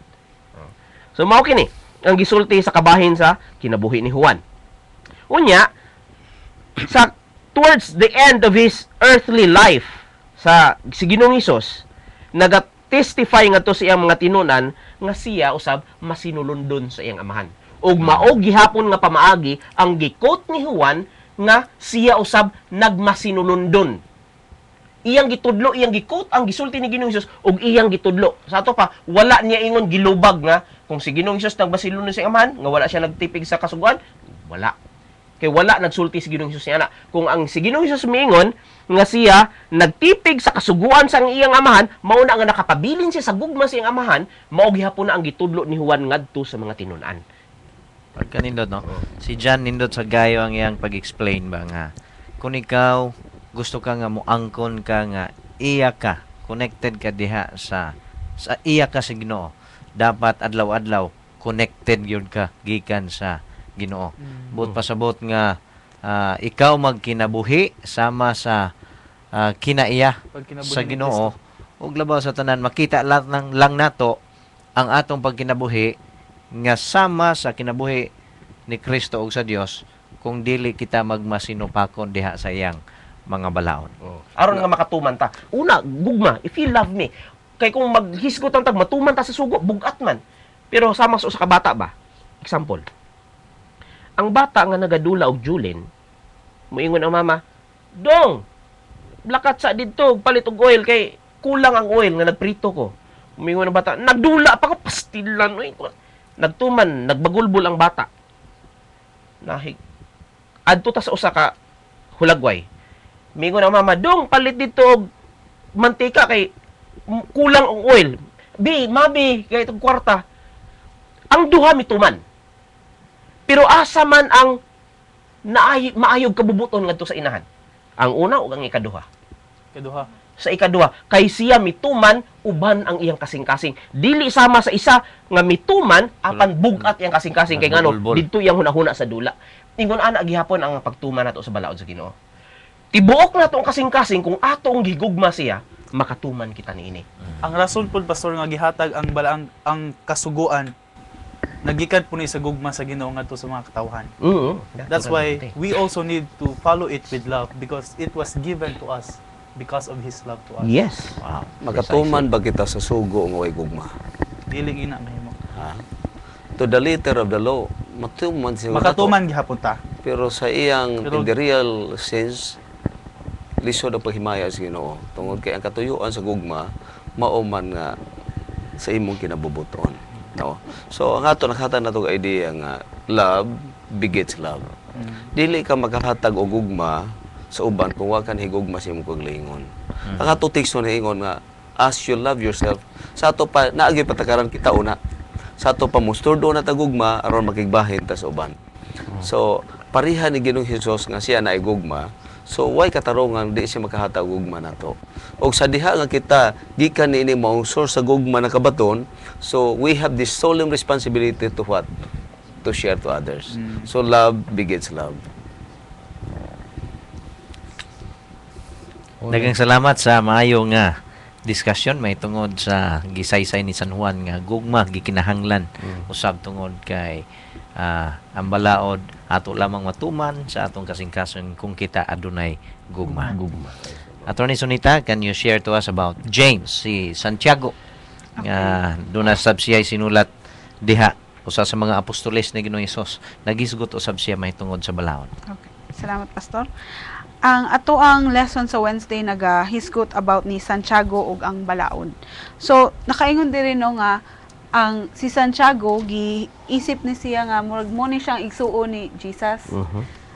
So mao kini ang gisulti sa kabahin sa kinabuhi ni Juan. Unya sa towards the end of his earthly life sa si Ginoong Hesus naga-testify ngadto sa iyang mga tinunan nga siya usab masinulundon sa iyang amahan. Ug mao gihapon nga pamaagi ang gikot ni Juan nga siya usab nagmasinulundon. Iyang gitudlo, iyang gikot ang gisulti ni Ginoong Hesus ug iyang gitudlo. Sa ato pa wala niya ingon gilubag nga kung si Ginoong Hesus nagmasinulundon sa iyang amahan nga wala siya nagtipig sa kasuguan, wala. Kay wala nagsulti si Ginoong Hesus niya na. Kung ang si Ginoong Hesus miingon nga siya nagtipig sa kasuguan sa iyang amahan, mao na nga nakapabilin siya sa gugma sa iyang amahan, mao gihapon na ang gitudlo ni Juan ngadto sa mga tinunan. Pagka nindot, no? Si John nindot sa gayo ang iyang pag-explain ba nga, kung ikaw gusto ka nga muangkon ka nga iya ka, connected ka diha sa iya ka sa Ginoo, dapat adlaw-adlaw connected gyud ka gikan sa Ginoo. Buot pasabot nga ikaw magkinabuhi sama sa kinaiya Pagkinabuhi sa ni Ginoo ug labaw sa tanan makita lang nato ang atong pagkinabuhi nga sama sa kinabuhi ni Kristo ug sa Dios kung dili kita magmasinupakon diha sa iyang mga balaod. Aron nga makatuman ta. Una, gugma, if you love me. Kay kung maghisgot ang tag matuman ta sa sugo, bugat man. Pero sama sa usa ka bata ba? Example. Ang bata nga nagadula og julin, moingon ang mama, "Dong, lakat sa didto, palit og oil kay kulang ang oil nga nagprito ko." Moingon ang bata, "Nagdula pa ko pastilan oy." Nagtuman, nagbagulbol ang bata. Nahig adto ta sa usa ka hulagway. Mingon ang mama, "Dong, palit dito og mantika kay kulang ang oil." "Bi, mabi, kay itong kwarta." Ang duha mituman. Pero asa man ang maayog kabubuton ngadto sa inahan? Ang una ug ang ikaduha? Kaduha. Sa ikaduha, kay siya mituman uban ang iyang kasing-kasing. Dili sama sa isa nga mituman apan bugat iyang kasing-kasing kay ngano Bulbul. didto iyang hunahuna sa dula. Ingon ana gihapon ang pagtuman nato sa balaod sa Ginoo. Tibuok nato ang kasing-kasing kung ato ang gigugma siya, makatuman kita niini. Ang rason po pastor nga gihatag ang balaang ang kasuguan nagikan po ni sa gugma sa Ginoo ngadto sa mga katawhan. That's why we also need to follow it with love because it was given to us because of His love to us. Yes. Wow. Magatuman ba kita sa sugo nga way gugma? Dili ina mahimo. Ha? To the letter of the law, matuman siya. Makatuman gihapon ta. Pero sa iyang, Pero- in the real sense, lisod ang paghimaya sa Ginoo. Tungod kay ang katuyuan sa gugma, mauman nga sa imong kinabubuton. No? So, ang ato nakhatag na itong idea nga, love begets love. Dili ka maghahatag o gugma sa uban kung wa ka higugma sa imong kaglingon. Ang ato teksto na ingon nga, as you love yourself, sa ato pa, naagi patakaran kita una, sa ato pa musturdo na tagugma, aron makigbahin ta sa uban. So, pariha ni Ginoong Hesus nga siya na igugma, so why katarungan di siya makahatag gugma nato. Og sa diha nga kita gikan niini maong source sa gugma na kabaton, so we have this solemn responsibility to what? To share to others. So love begets love. Daghang salamat sa maayo nga diskusyon may tungod sa gisaysay ni San Juan nga gugma gikinahanglan usab tungod kay ang balaod ato lamang matuman sa atong kasing-kasing kung kita adunay gugma. Attorney Sonita, can you share to us about James, si Santiago? Doon na sab siya sinulat diha usa sa mga apostoles ni Ginoong Hesus. Nagisgot usab siya may tungod sa balaod. Okay. Salamat, Pastor. Ang ato ang lesson sa Wednesday nagahisgot about ni Santiago ug ang balaod. So, nakaingon diri no nga ang si Santiago giisip ni siya nga murag mo ni siyang igsuon ni Jesus.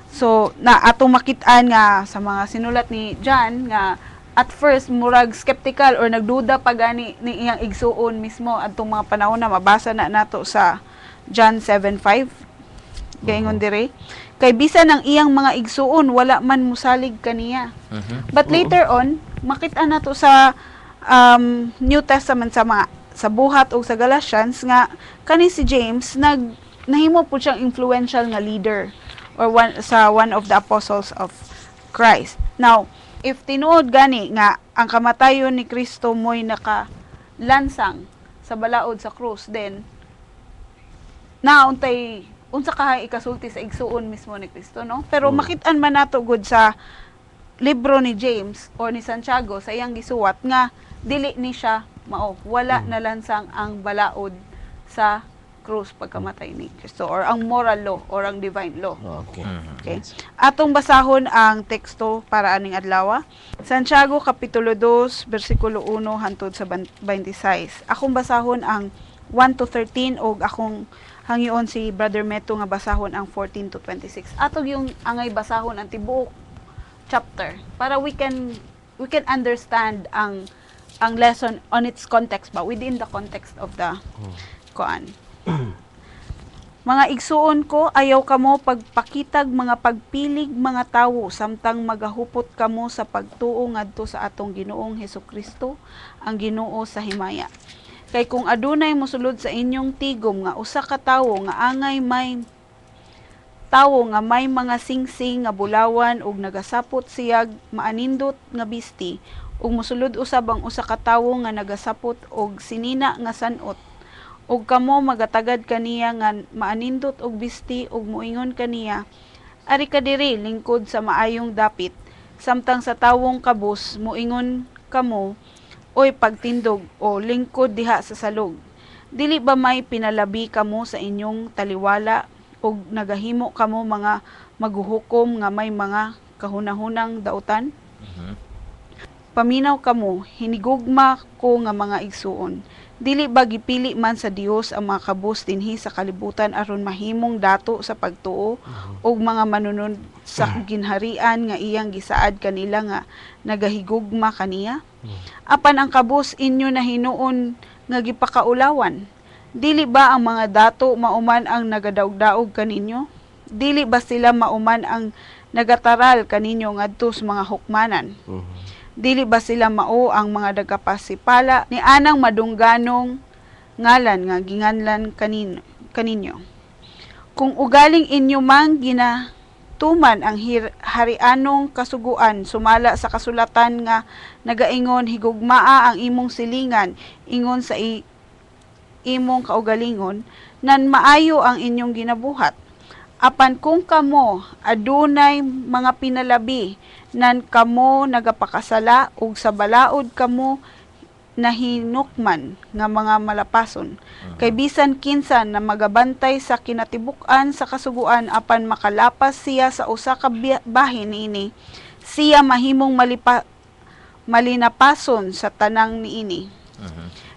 So na atong makit-an nga sa mga sinulat ni John nga at first murag skeptical or nagduda pa gani ni iyang igsuon mismo adtong mga panahon na mabasa na nato sa John 7:5 gaingon dire kay bisan ang iyang mga igsuon wala man musalig kaniya. But later on makit-an nato sa New Testament sa buhat o sa Galatians nga kani si James nahimo po siyang influential nga leader or one of the apostles of Christ. Now, if tinuod gani nga ang kamatayon ni Kristo mo'y nakalansang sa balaod sa krus, then nauntay unsa ka ikasulti sa igsuon mismo ni Kristo, no? Pero makit-an man nato gud sa libro ni James or ni Santiago sa iyang gisuwat nga dili ni siya mao wala nalansang ang balaod sa krus pagkamatay ni Kristo or ang moral law or ang divine law. Okay. Okay. Atong basahon ang teksto para aning adlaw. Santiago kapitulo 2 bersikulo 1 hangtod sa 26. Akong basahon ang 1 to 13 og akong hangion si Brother Meto nga basahon ang 14 to 26. Atog yung angay basahon ang tibuok chapter para we can understand ang lesson on its context ba within the context of the kuan. Mga igsuon ko, ayaw kamo pagpakitag mga pagpilig mga tawo samtang magahupot kamo sa pagtuo ngadto sa atong Ginoong Hesukristo, ang Ginoo sa himaya. Kay kung adunay mosulod sa inyong tigom nga usa ka tawo nga angay may mga singsing nga bulawan ug nagasapot siyag maanindot nga bisti ug mosulod usab ang usa ka tawo nga nagasapot og sinina nga sanot ug kamo magatagad kaniya nga maanindot og bisti ug muingon kaniya ari ka diri lingkod sa maayong dapit samtang sa tawong kabus muingon kamo oy pagtindog o lingkod diha sa salog. Dili ba may pinalabi kamo sa inyong taliwala ug nagahimo kamo mga maghuhukom nga may mga kahunahunang dautan? Paminaw kamo hinigugma ko nga mga igsuon. Dili ba gipili man sa Dios ang mga kabus dinhi sa kalibutan aron mahimong dato sa pagtuo ug mga manunod sa ginharian nga iyang gisaad kanila nga nagahigugma kaniya? Apan ang kabus inyo na hinuon nga gipakaulawan, dili ba ang mga dato mauman ang nagadaog-daog kaninyo? Dili ba sila mauman ang nagataral kaninyo ngadto sa mga hukmanan? Dili ba sila mao ang mga dagapasipala ni anang madungganong ngalan nga ginganlan kaninyo? Kung ugaling inyo mang ginatuman ang harianong kasuguan sumala sa kasulatan nga nagaingon higugmaa ang imong silingan ingon sa imong kaugalingon nan maayo ang inyong ginabuhat. Apan kung kamo adunay mga pinalabi nan kamo nagapakasala ug sa balaod kamo nahinukman nga mga malapason kay bisan kinsa na magabantay sa kinatibuk-an sa kasuguan apan makalapas siya sa usa ka bahin niini siya mahimong malinapason sa tanang niini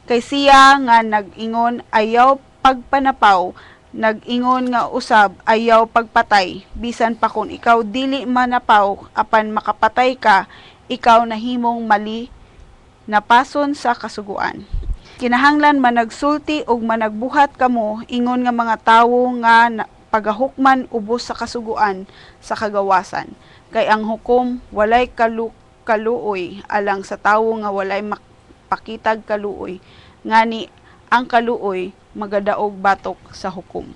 kay siya nga nag-ingon ayaw pagpanapaw nag-ingon nga usab ayaw pagpatay bisan pa kung ikaw dili manapaw apan makapatay ka ikaw nahimong mali napason sa kasuguan. Kinahanglan managsulti og managbuhat kamo ingon nga mga tawo nga pagahukman ubos sa kasuguan sa kagawasan kay ang hukom walay kaluoy alang sa tawo nga walay makitag kaluoy ngani ang kaluoy magadaog batok sa hukom.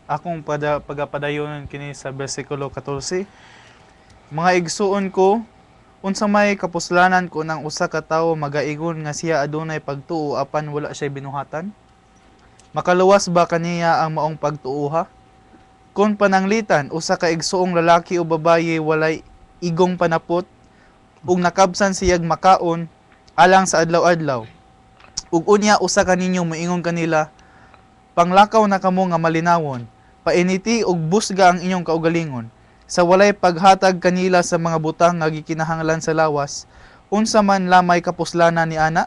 Akong pagapadayon kini sa bersikulo 14. Mga igsuon ko, unsa may kapuslanan ko ng usa ka tawo magaigon nga siya adunay pagtuo apan wala siya binuhatan? Makaluwas ba kaniya ang maong pagtuoha? Kung pananglitan usa ka igsuong lalaki o babaye walay igong panapot ug nakabsan siyag makaon alang sa adlaw-adlaw. Ug unya usa kaninyo moingon kanila, panglakaw na kamo nga malinawon, painiti ug busga ang inyong kaugalingon. Sa walay paghatag kanila sa mga butang nga gikinahanglan sa lawas, unsa man lamay kapuslanan ni ana?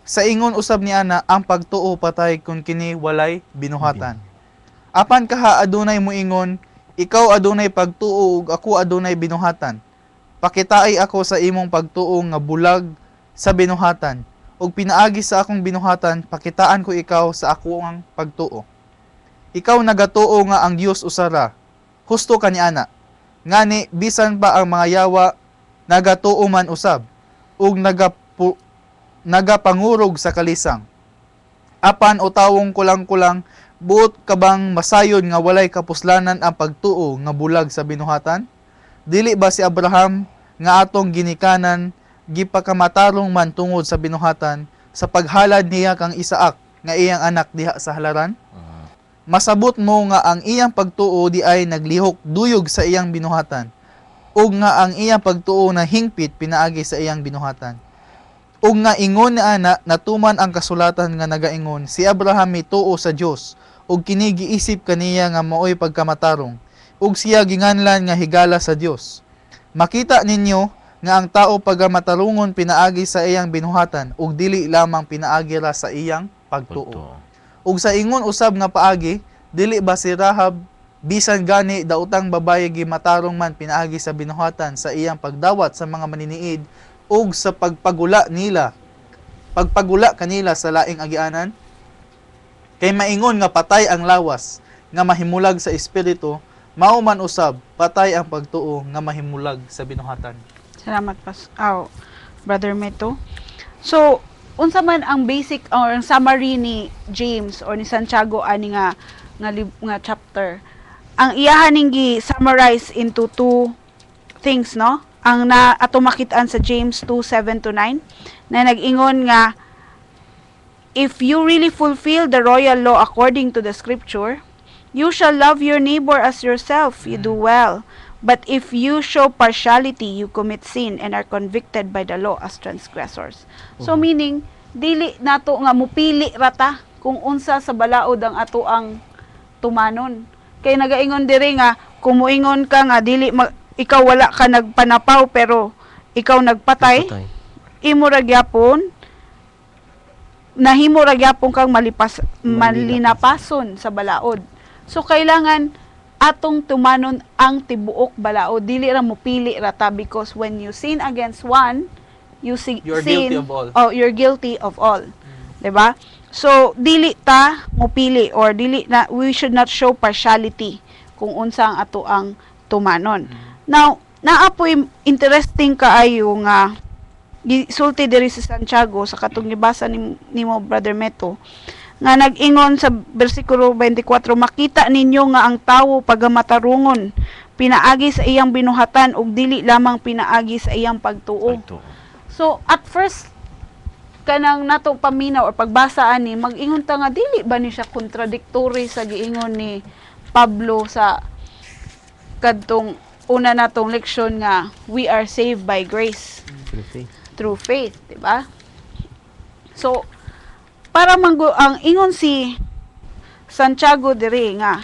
Sa ingon usab ni ana ang pagtuo patay kung kini walay binuhatan. Apan kaha adunay moingon, Ikaw adunay pagtuo ug ako adunay binuhatan. Pakitaay ako sa imong pagtuo nga bulag sa binuhatan. Ug pinaagi sa akong binuhatan, pakitaan ko ikaw sa akong pagtuo. Ikaw nagatuo nga ang Dios usara. Husto kaniana. Ngani bisan pa ang mga yawa nagatuo man usab ug nagapangurog sa kalisang. Apan utawong kulang-kulang buot ka bang masayon nga walay kapuslanan ang pagtuo nga bulag sa binuhatan? Dili ba si Abraham nga atong ginikanan gipakamatarong man tungod sa binuhatan sa paghalad niya kang Isaak nga iyang anak diha sa halaran? Masabot mo nga ang iyang pagtuo di ay naglihok duyog sa iyang binuhatan ug nga ang iyang pagtuo na hingpit pinaagi sa iyang binuhatan. Ug nga ingon ni ana natuman ang kasulatan nga nagaingon si Abraham mituo sa Dios ug kini giisip kaniya nga maoy pagkamatarong ug siya ginganlan nga higala sa Dios. Makita ninyo nga ang tao pagamatarungon pinaagi sa iyang binuhatan ug dili lamang pinaagi ra sa iyang pagtuo. Ug sa ingon usab nga paagi dili ba si Rahab bisan gani daotang babaye gimatarong man pinaagi sa binuhatan sa iyang pagdawat sa mga maniniid ug sa pagpagula kanila sa laing agianan? Kay maingon nga patay ang lawas nga mahimulag sa espiritu, mao man usab patay ang pagtuo nga mahimulag sa binuhatan. Salamat Brother Meto. So, unsa man ang basic or ang summary ni James or ni Santiago ani nga chapter? Ang iyahan ning gi-summarize into two things, no? Ang ato makitaan sa James 2:7-9 na nag-ingon nga if you really fulfill the royal law according to the scripture, you shall love your neighbor as yourself. You do well. But if you show partiality, you commit sin and are convicted by the law as transgressors. So meaning dili nato nga mupili rata kung unsa sa balaod ang ato ang tumanon. Kay nagaingon diri nga kung moingon ka nga dili ikaw wala ka nagpanapaw pero ikaw nagpatay. Imo ra gyapon nahimo ra gyapon kang malinapason sa balaod. So kailangan atong tumanon ang tibuok balaod, dili ra mo pili rata because when you sin against one, You're guilty of all. Oh, you're guilty of all. 'Di ba? So dili ta mo pili or dili na we should not show partiality kung unsa ang ato ang tumanon. Now, naapoy interesting kaayo nga gisulti diri sa Santiago sa katong gibasa nimo Brother Meto nga nag-ingon sa bersikulo 24, makita ninyo nga ang tawo pagamatarungon pinaagi sa iyang binuhatan ug dili lamang pinaagi sa iyang pagtuo. So at first kanang nato paminaw or pagbasa ani mag-ingon ta nga dili ba ni siya contradictory sa giingon ni Pablo sa kadtong una natong leksyon nga we are saved by grace through faith, di ba? So para ang ingon si Santiago diri nga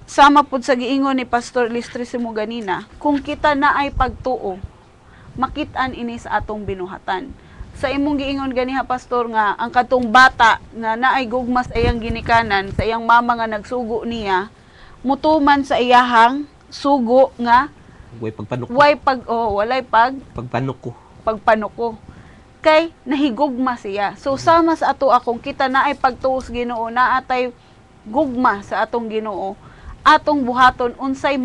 sama pud sa giingon ni Pastor Listrisimo ganina, kung kita na ay pagtuo makit-an ini sa atong binuhatan. Sa imong giingon ganiha Pastor nga ang katong bata nga naay gugma sa iyang ginikanan sa iyang mama nga nagsugo niya mutuman sa iyahang sugo nga walay pagpanuko kay nahigugma siya. So sama sa ato akong kita na ay pagtuos Ginoo na atay gugma sa atong Ginoo atong buhaton unsay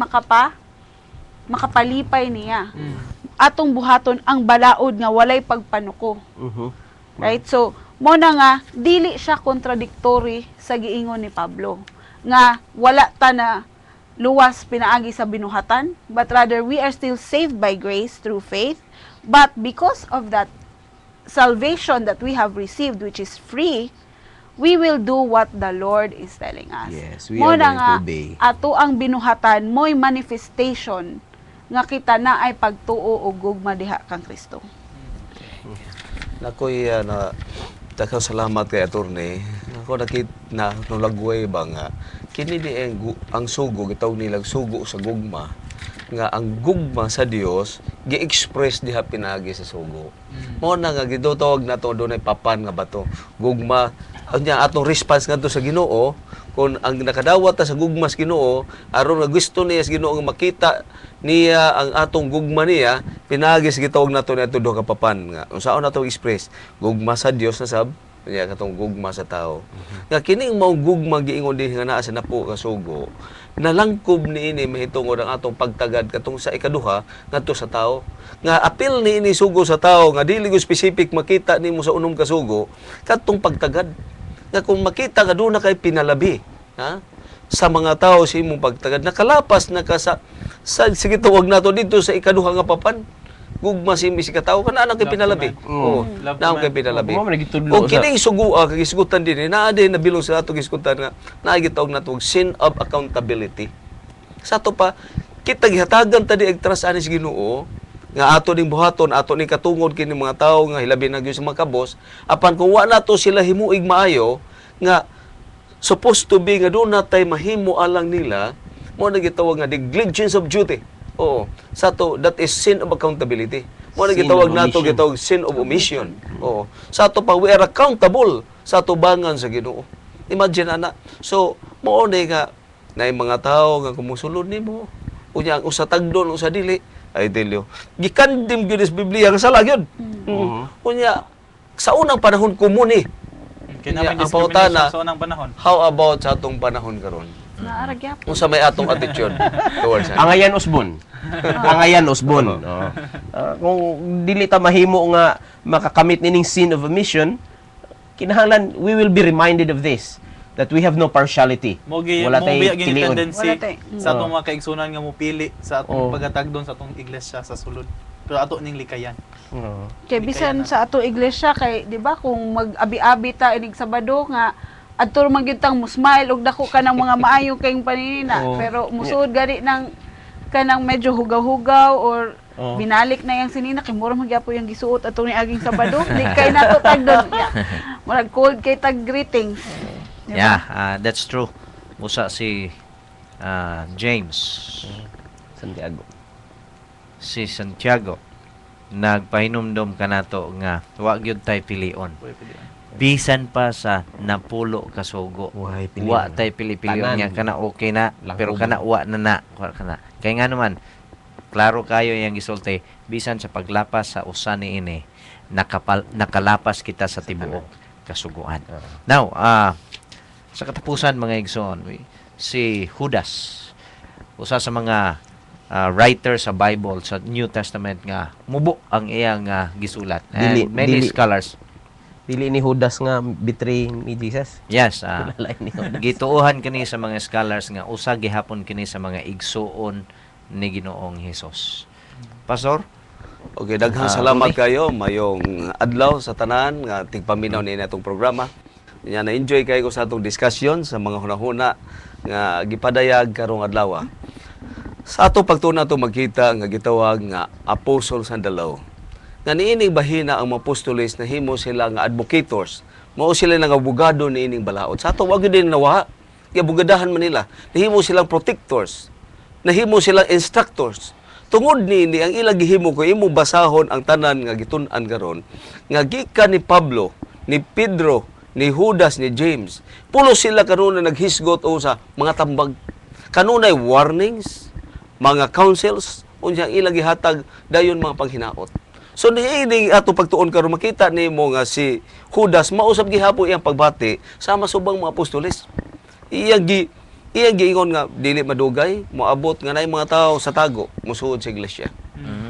makapalipay niya. Atong buhaton ang balaod nga walay pagpanuko. Right? So mo na nga dili siya contradictory sa giingon ni Pablo nga wala ta na luwas pinaagi sa binuhatan, but rather we are still saved by grace through faith, but because of that salvation that we have received, which is free, we will do what the Lord is telling us. Yes, we are going to obey. Ato ang binuhatan mo'y manifestation nga kita na ay pagtuo o gugma diha kang Kristo. Nakoy Daghan salamat kay attorney. Ako na nulagway ba nga kini di ang sugo gitawag nilang sugo sa gugma nga ang gugma sa Dios gi-express diha pinagi sa sugo. Mo na nga gidutawag nato dunay papan nga bato gugma nya atong response ngadto sa Ginoo kung ang nakadawat ta sa gugma sa Ginoo aron nga gusto niya sa Ginoo nga makita niya ang atong gugma niya, pinagis gitawag nato nato duha ka papan nga unsaon nato express gugma sa Dios na sab niya katong gugma sa tao. Nga kining mao gugma giingon din nga naa sa napo ka sugo, nalangkob niini mahitungod ang atong pagtagad katong sa ikaduha ngadto sa tao. Nga apil niini sugo sa tao nga dili go specific makita nimo sa unom ka sugo katong pagtagad. Nga kung makita nga doon na kay pinalabi, ha? Sa mga tao sa imong pagtagad, nakalapas na ka sa sige tawag nato dito sa ikaduha nga papan. Gugma si katao kana anak kay pinalabi. Oo, naon kay pinalabi. O kining sugo kag isgutan din naa din nabilong sa ato gisgutan nga naa gitawag nato sin of accountability. Sa ato pa kita gihatagan ta di trust ani sa Ginoo nga ato ning buhaton ato ning katungod kini mga tawo nga hilabi na gyud sa mga kabos apan kung wa nato sila himuig maayo nga supposed to be nga doon natay mahimo alang nila mo na gitawag nga negligence of duty. Oo. Sa to, that is sin of accountability. Mo na gitawag nato gitawag sin of omission. Oo. Sa to pa we are accountable sa tubangan sa Ginoo. Imagine ana. So, mo ni nga na mga tao nga kumusulod nimo. Unya ang usa tagdon usa dili. I tell you. Gikandim gyud sa Biblia nga sala gyud. Unya sa unang panahon komuni. Kaya Ang pautana, sa unang panahon. how about sa atong panahon karon? Naaragyap. Unsa may atong attitude towards that? Angayan usbon. Angayan usbon. Kung dili ta mahimo nga makakamit nining sin of omission, kinahanglan we will be reminded of this that we have no partiality. Wala tay gini pilion. tendency Wala tay. sa atong mga kaigsunan nga mopili sa atong paghatagdon sa atong iglesia sa sulod. Pero ato ning likayan. Kay bisan sa ato iglesia kay di ba kung mag-abi-abi ta inig Sabado nga adto man gyud tang musmile og dako ka ng mga maayo kayong paninina pero musuod gani ng kanang medyo hugaw-hugaw or binalik na yang sinina kay mura magyapon yung gisuot ato ni aging Sabado di kay nato tagdon murag cold kay tag greetings. Diba? Yeah, that's true. Musa si James Santiago. si Santiago nagpahinumdom kanato nga wa gyud tay pilion. Bisan pa sa napulo ka sugo. Wa tay pili-pilion niya kana okay na pero kana wa na kana. Kay nga naman klaro kayo yang gisulti bisan sa paglapas sa usa niini nakalapas kita sa tibuok kasuguan. Now, sa katapusan mga igsoon, si Judas usa sa mga writer sa Bible sa New Testament nga mubo ang iyang gisulat. And many scholars Dili ni Judas nga betray ni Jesus. yes, Kilala ni Judas. gituohan kini sa mga scholars nga usa gihapon kini sa mga igsuon ni Ginoong Hesus. Pastor, Okay, daghang salamat kayo mayong adlaw sa tanan nga tigpaminaw ni natong programa. Nya na-enjoy kayo sa atong discussion sa mga hunahuna nga gipadayag karong adlaw. Sa ato pagtuna to magkita nga gitawag nga Apostles and the Law. Nga niining bahina ang mga apostoles na himo sila nga advocators. Mao sila nga abogado niining balaod. Sa ato wag din nawa. Gabugadahan man nila. Nahimo silang protectors. Nahimo silang instructors. Tungod niini ang ilang gihimo ko imo basahon ang tanan nga gitun-an karon nga gikan ni Pablo, ni Pedro, ni Judas, ni James. Pulo sila karon na naghisgot o sa mga tambag. Kanunay warnings, mga counsels, unya ilang gihatag dayon mga panghinaot. So niining ato pagtuon karon makita nimo nga si Judas mausab gihapon iyang pagbati sama subang mga apostoles. Iyang giingon nga dili madugay moabot nga nay mga tawo sa tago musuod sa iglesia.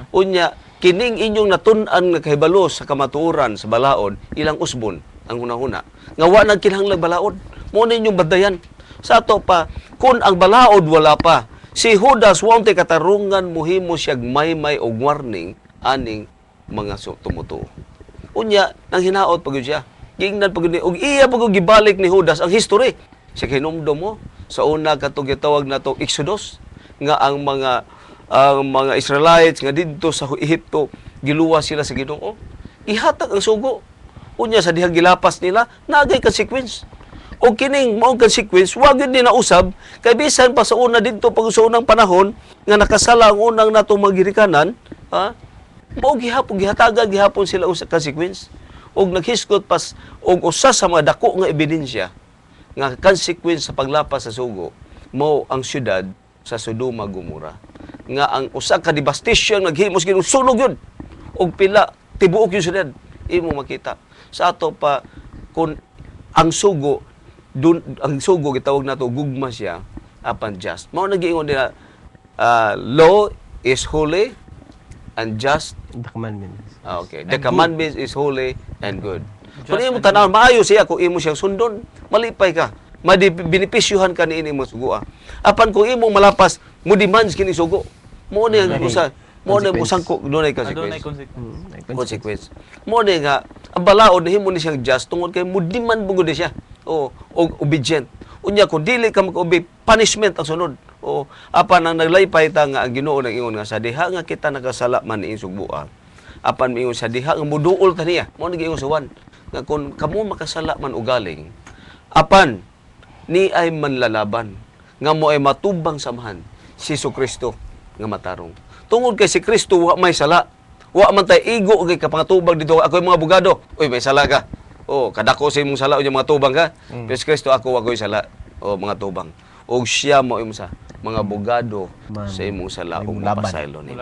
Unya kining inyong natun-an nga kahibalo sa kamatuoran sa balaod ilang usbon ang hunahuna nga wa nagkinahanglan balaod mo ninyong badayan sa ato pa kun ang balaod wala pa si Judas wa tay katarungan mohimo siyag maymay og warning aning mga tumutuo. Unya nang hinaot pagud siya gingnan pagud ni og iya pagud gibalik ni Judas ang history sa hinumdom mo sa una katong gitawag nato Exodus nga ang mga Israelites nga didto sa Ehipto giluwas sila sa Ginoo ihatag ang sugo unya sa dihang gilapas nila nagay consequence o kining mao consequence wa gyud ni nausab kay bisan pa sa una didto pag sa unang panahon nga nakasala ang unang natong magirikanan mao gihapon gihatagan gihapon sila usa consequence og naghisgot pas og usa sa mga dako nga ebidensya nga consequence sa paglapas sa sugo mao ang syudad sa Sodoma Gomora nga ang usa ka devastation naghimos gid sunog yun og pila tibuok yung syudad imo makita sa ato pa kun ang sugo ang sugo gitawag nato gugma siya apan just mao nagiingon nila law is holy and just. The commandments. Okay. The commandments is holy and good. Kung imo tanaw maayo siya kung imo siyang sundon, malipay ka. Benepisyuhan ka ni ini mo sugo. Apan kung imo malapas, mo demands kini sugo. Mo ni ang usa, mo ni mo sangko dunay Adunay consequence. Consequence. Mo ni nga ang balaod himo ni siyang just tungod kay mo demand bugod siya. O obedient. Unya kung dili ka mag-obey, punishment ang sunod. O apan ang naglaypay ta nga ang Ginoo nang ingon nga sa diha nga kita nakasala man ni sugbuan. Apan miingon sa diha nga muduol ta niya. Mao nag-ingon sa Juan nga kung kamo makasala man ugaling, apan ni ay manlalaban nga mo ay matubang samahan si Jesucristo nga matarong. Tungod kay si Kristo wa may sala. Wa man tay igo kay kapangatubang dito ako mga abogado. Uy may sala ka. Kadako sa imong sala unya mga tubang ka. Pero si Kristo ako wa koy sala o mga tubang. Og siya mo imong sa mga abogado sa imong sala ug mapasaylo nimo.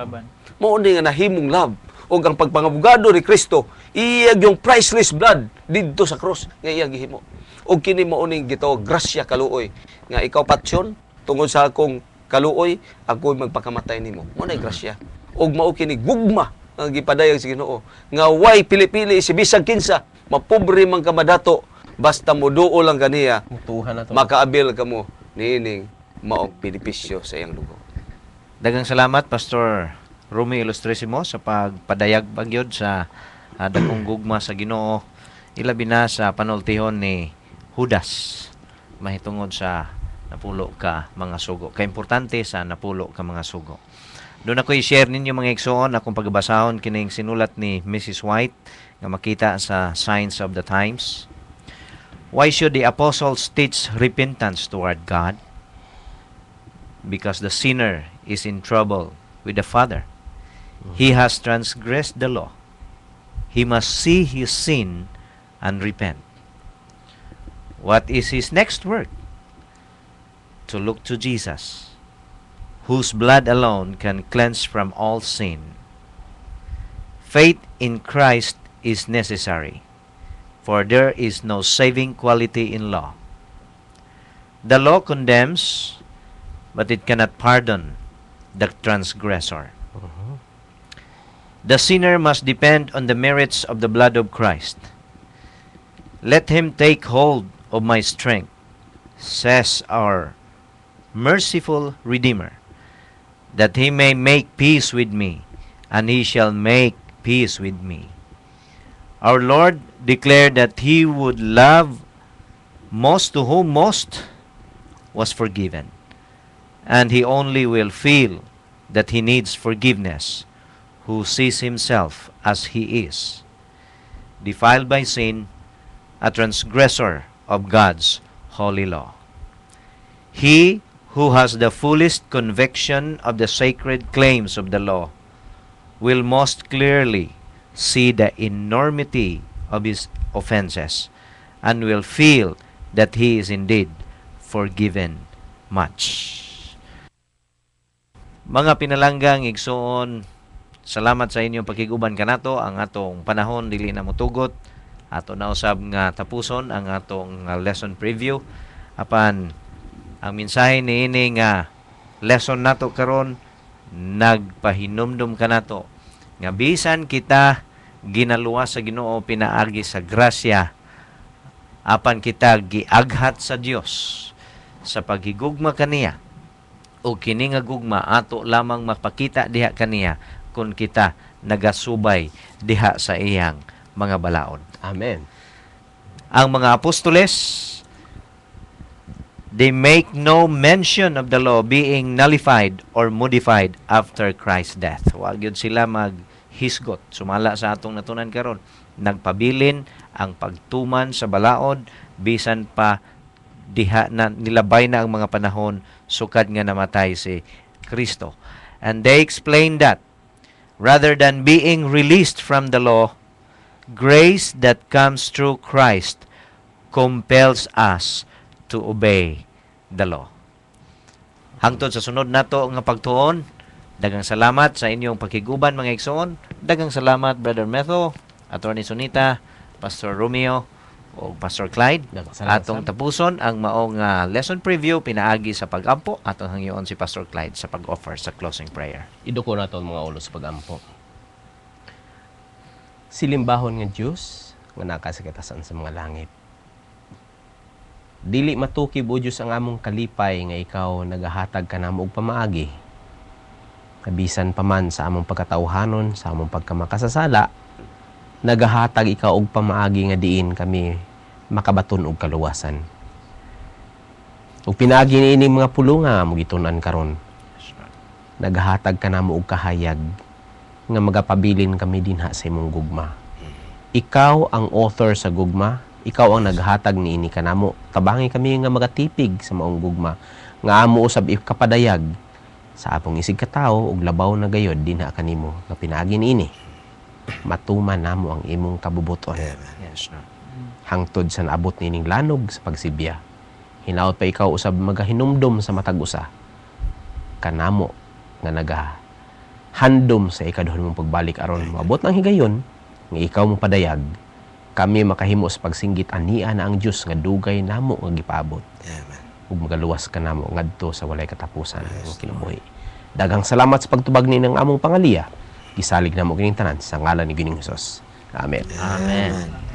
Mao ni nga nahimong love og ang pagpangabogado ni Kristo iyag yung priceless blood didto sa cross nga iyang gihimo. Og kini mao ning gitawag grasya kaluoy nga ikaw patsyon tungod sa akong kaluoy ako magpakamatay nimo. Mao na grasya. Og mao kini gugma ang gipadayag sa Ginoo nga way pili-pili si bisag kinsa mapobre man ka madato basta moduo lang kaniya Mutuhan na to. makaabil kamo niining maong benepisyo sa iyang lugo. Daghang salamat Pastor Rumi Ilustrisimo sa pagpadayag bagyod sa dakong gugma sa Ginoo ilabi na sa panultihon ni Judas mahitungod sa napulo ka mga sugo. Kaimportante sa napulo ka mga sugo. Doon ako i-share ninyo mga igsoon akong pagbasahon kining sinulat ni Mrs. White nga makita sa Signs of the Times. Why should the apostles teach repentance toward God? Because the sinner is in trouble with the Father. He has transgressed the law. He must see his sin and repent. What is his next work? To look to Jesus, whose blood alone can cleanse from all sin. Faith in Christ is necessary, for there is no saving quality in law. The law condemns, but it cannot pardon the transgressor. The sinner must depend on the merits of the blood of Christ. Let him take hold of my strength, says our merciful Redeemer, that he may make peace with me, and he shall make peace with me. Our Lord declared that he would love most to whom most was forgiven, and he only will feel that he needs forgiveness who sees himself as he is, defiled by sin, a transgressor of God's holy law. He who has the fullest conviction of the sacred claims of the law will most clearly see the enormity of his offenses and will feel that he is indeed forgiven much. Mga pinalanggang igsoon, salamat sa inyong pakiguban kanato ang atong panahon dili na motugot ato na usab nga tapuson ang atong lesson preview apan ang mensahe niini nga lesson nato karon nagpahinumdum kanato nga bisan kita ginaluwas sa Ginoo pinaagi sa grasya apan kita giaghat sa Dios sa paghigugma kaniya o kini nga gugma ato lamang mapakita diha kaniya kung kita nagasubay diha sa iyang mga balaod. Amen. Ang mga apostoles, they make no mention of the law being nullified or modified after Christ's death. Huwag yun sila maghisgot. Sumala sa atong natunan karon. Nagpabilin ang pagtuman sa balaod bisan pa diha na nilabay na ang mga panahon sukad nga namatay si Kristo. And they explain that rather than being released from the law, grace that comes through Christ compels us to obey the law. Hangtod sa sunod nato nga pagtuon, daghang salamat sa inyong pakiguban mga igsoon. Daghang salamat Brother Metho, Attorney Sonita, Pastor Romeo, o Pastor Clyde. Atong tapuson ang maong lesson preview pinaagi sa pag-ampo. Atong hangyoon si Pastor Clyde sa pag-offer sa closing prayer. Iduko na mga ulo sa pag-ampo. Silimbahon nga Diyos, nga nakasakitasan sa mga langit. Dili matukib o Diyos ang among kalipay nga ikaw nagahatag ka namo og pamaagi. Kabisan pa man sa among pagkatauhanon, sa among pagkamakasasala, nagahatag ikaw og pamaagi nga diin kami makabaton og kaluwasan. Ug pinaagi niini mga pulunga mo gitun-an karon. Nagahatag ka namo og kahayag nga magapabilin kami dinha sa imong gugma. Ikaw ang author sa gugma, ikaw ang naghatag niini kanamo. Tabangi kami nga magatipig sa maong gugma nga amo usab ikapadayag sa apong isig katawo ug labaw na gayod dinha kanimo nga pinaagi niini. Matuman namo ang imong kabubuton. Yes, Lord. Hangtod sa naabot nining lanog sa pagsibya. Hinaot pa ikaw usab magahinumdom sa matag usa. Kanamo nga handom sa ikaduhang mong pagbalik aron moabot ng higayon nga ikaw mo padayag kami makahimo sa pagsinggit ania na ang Dios nga dugay namo nga gipaabot. Amen. Ug magaluwas ka namo ngadto sa walay katapusan ang kinabuhi. Daghang salamat sa pagtubag ni ng among pangaliya. Gisalig namo kining tanan sa ngalan ni Ginoong Hesus. Amen. Amen.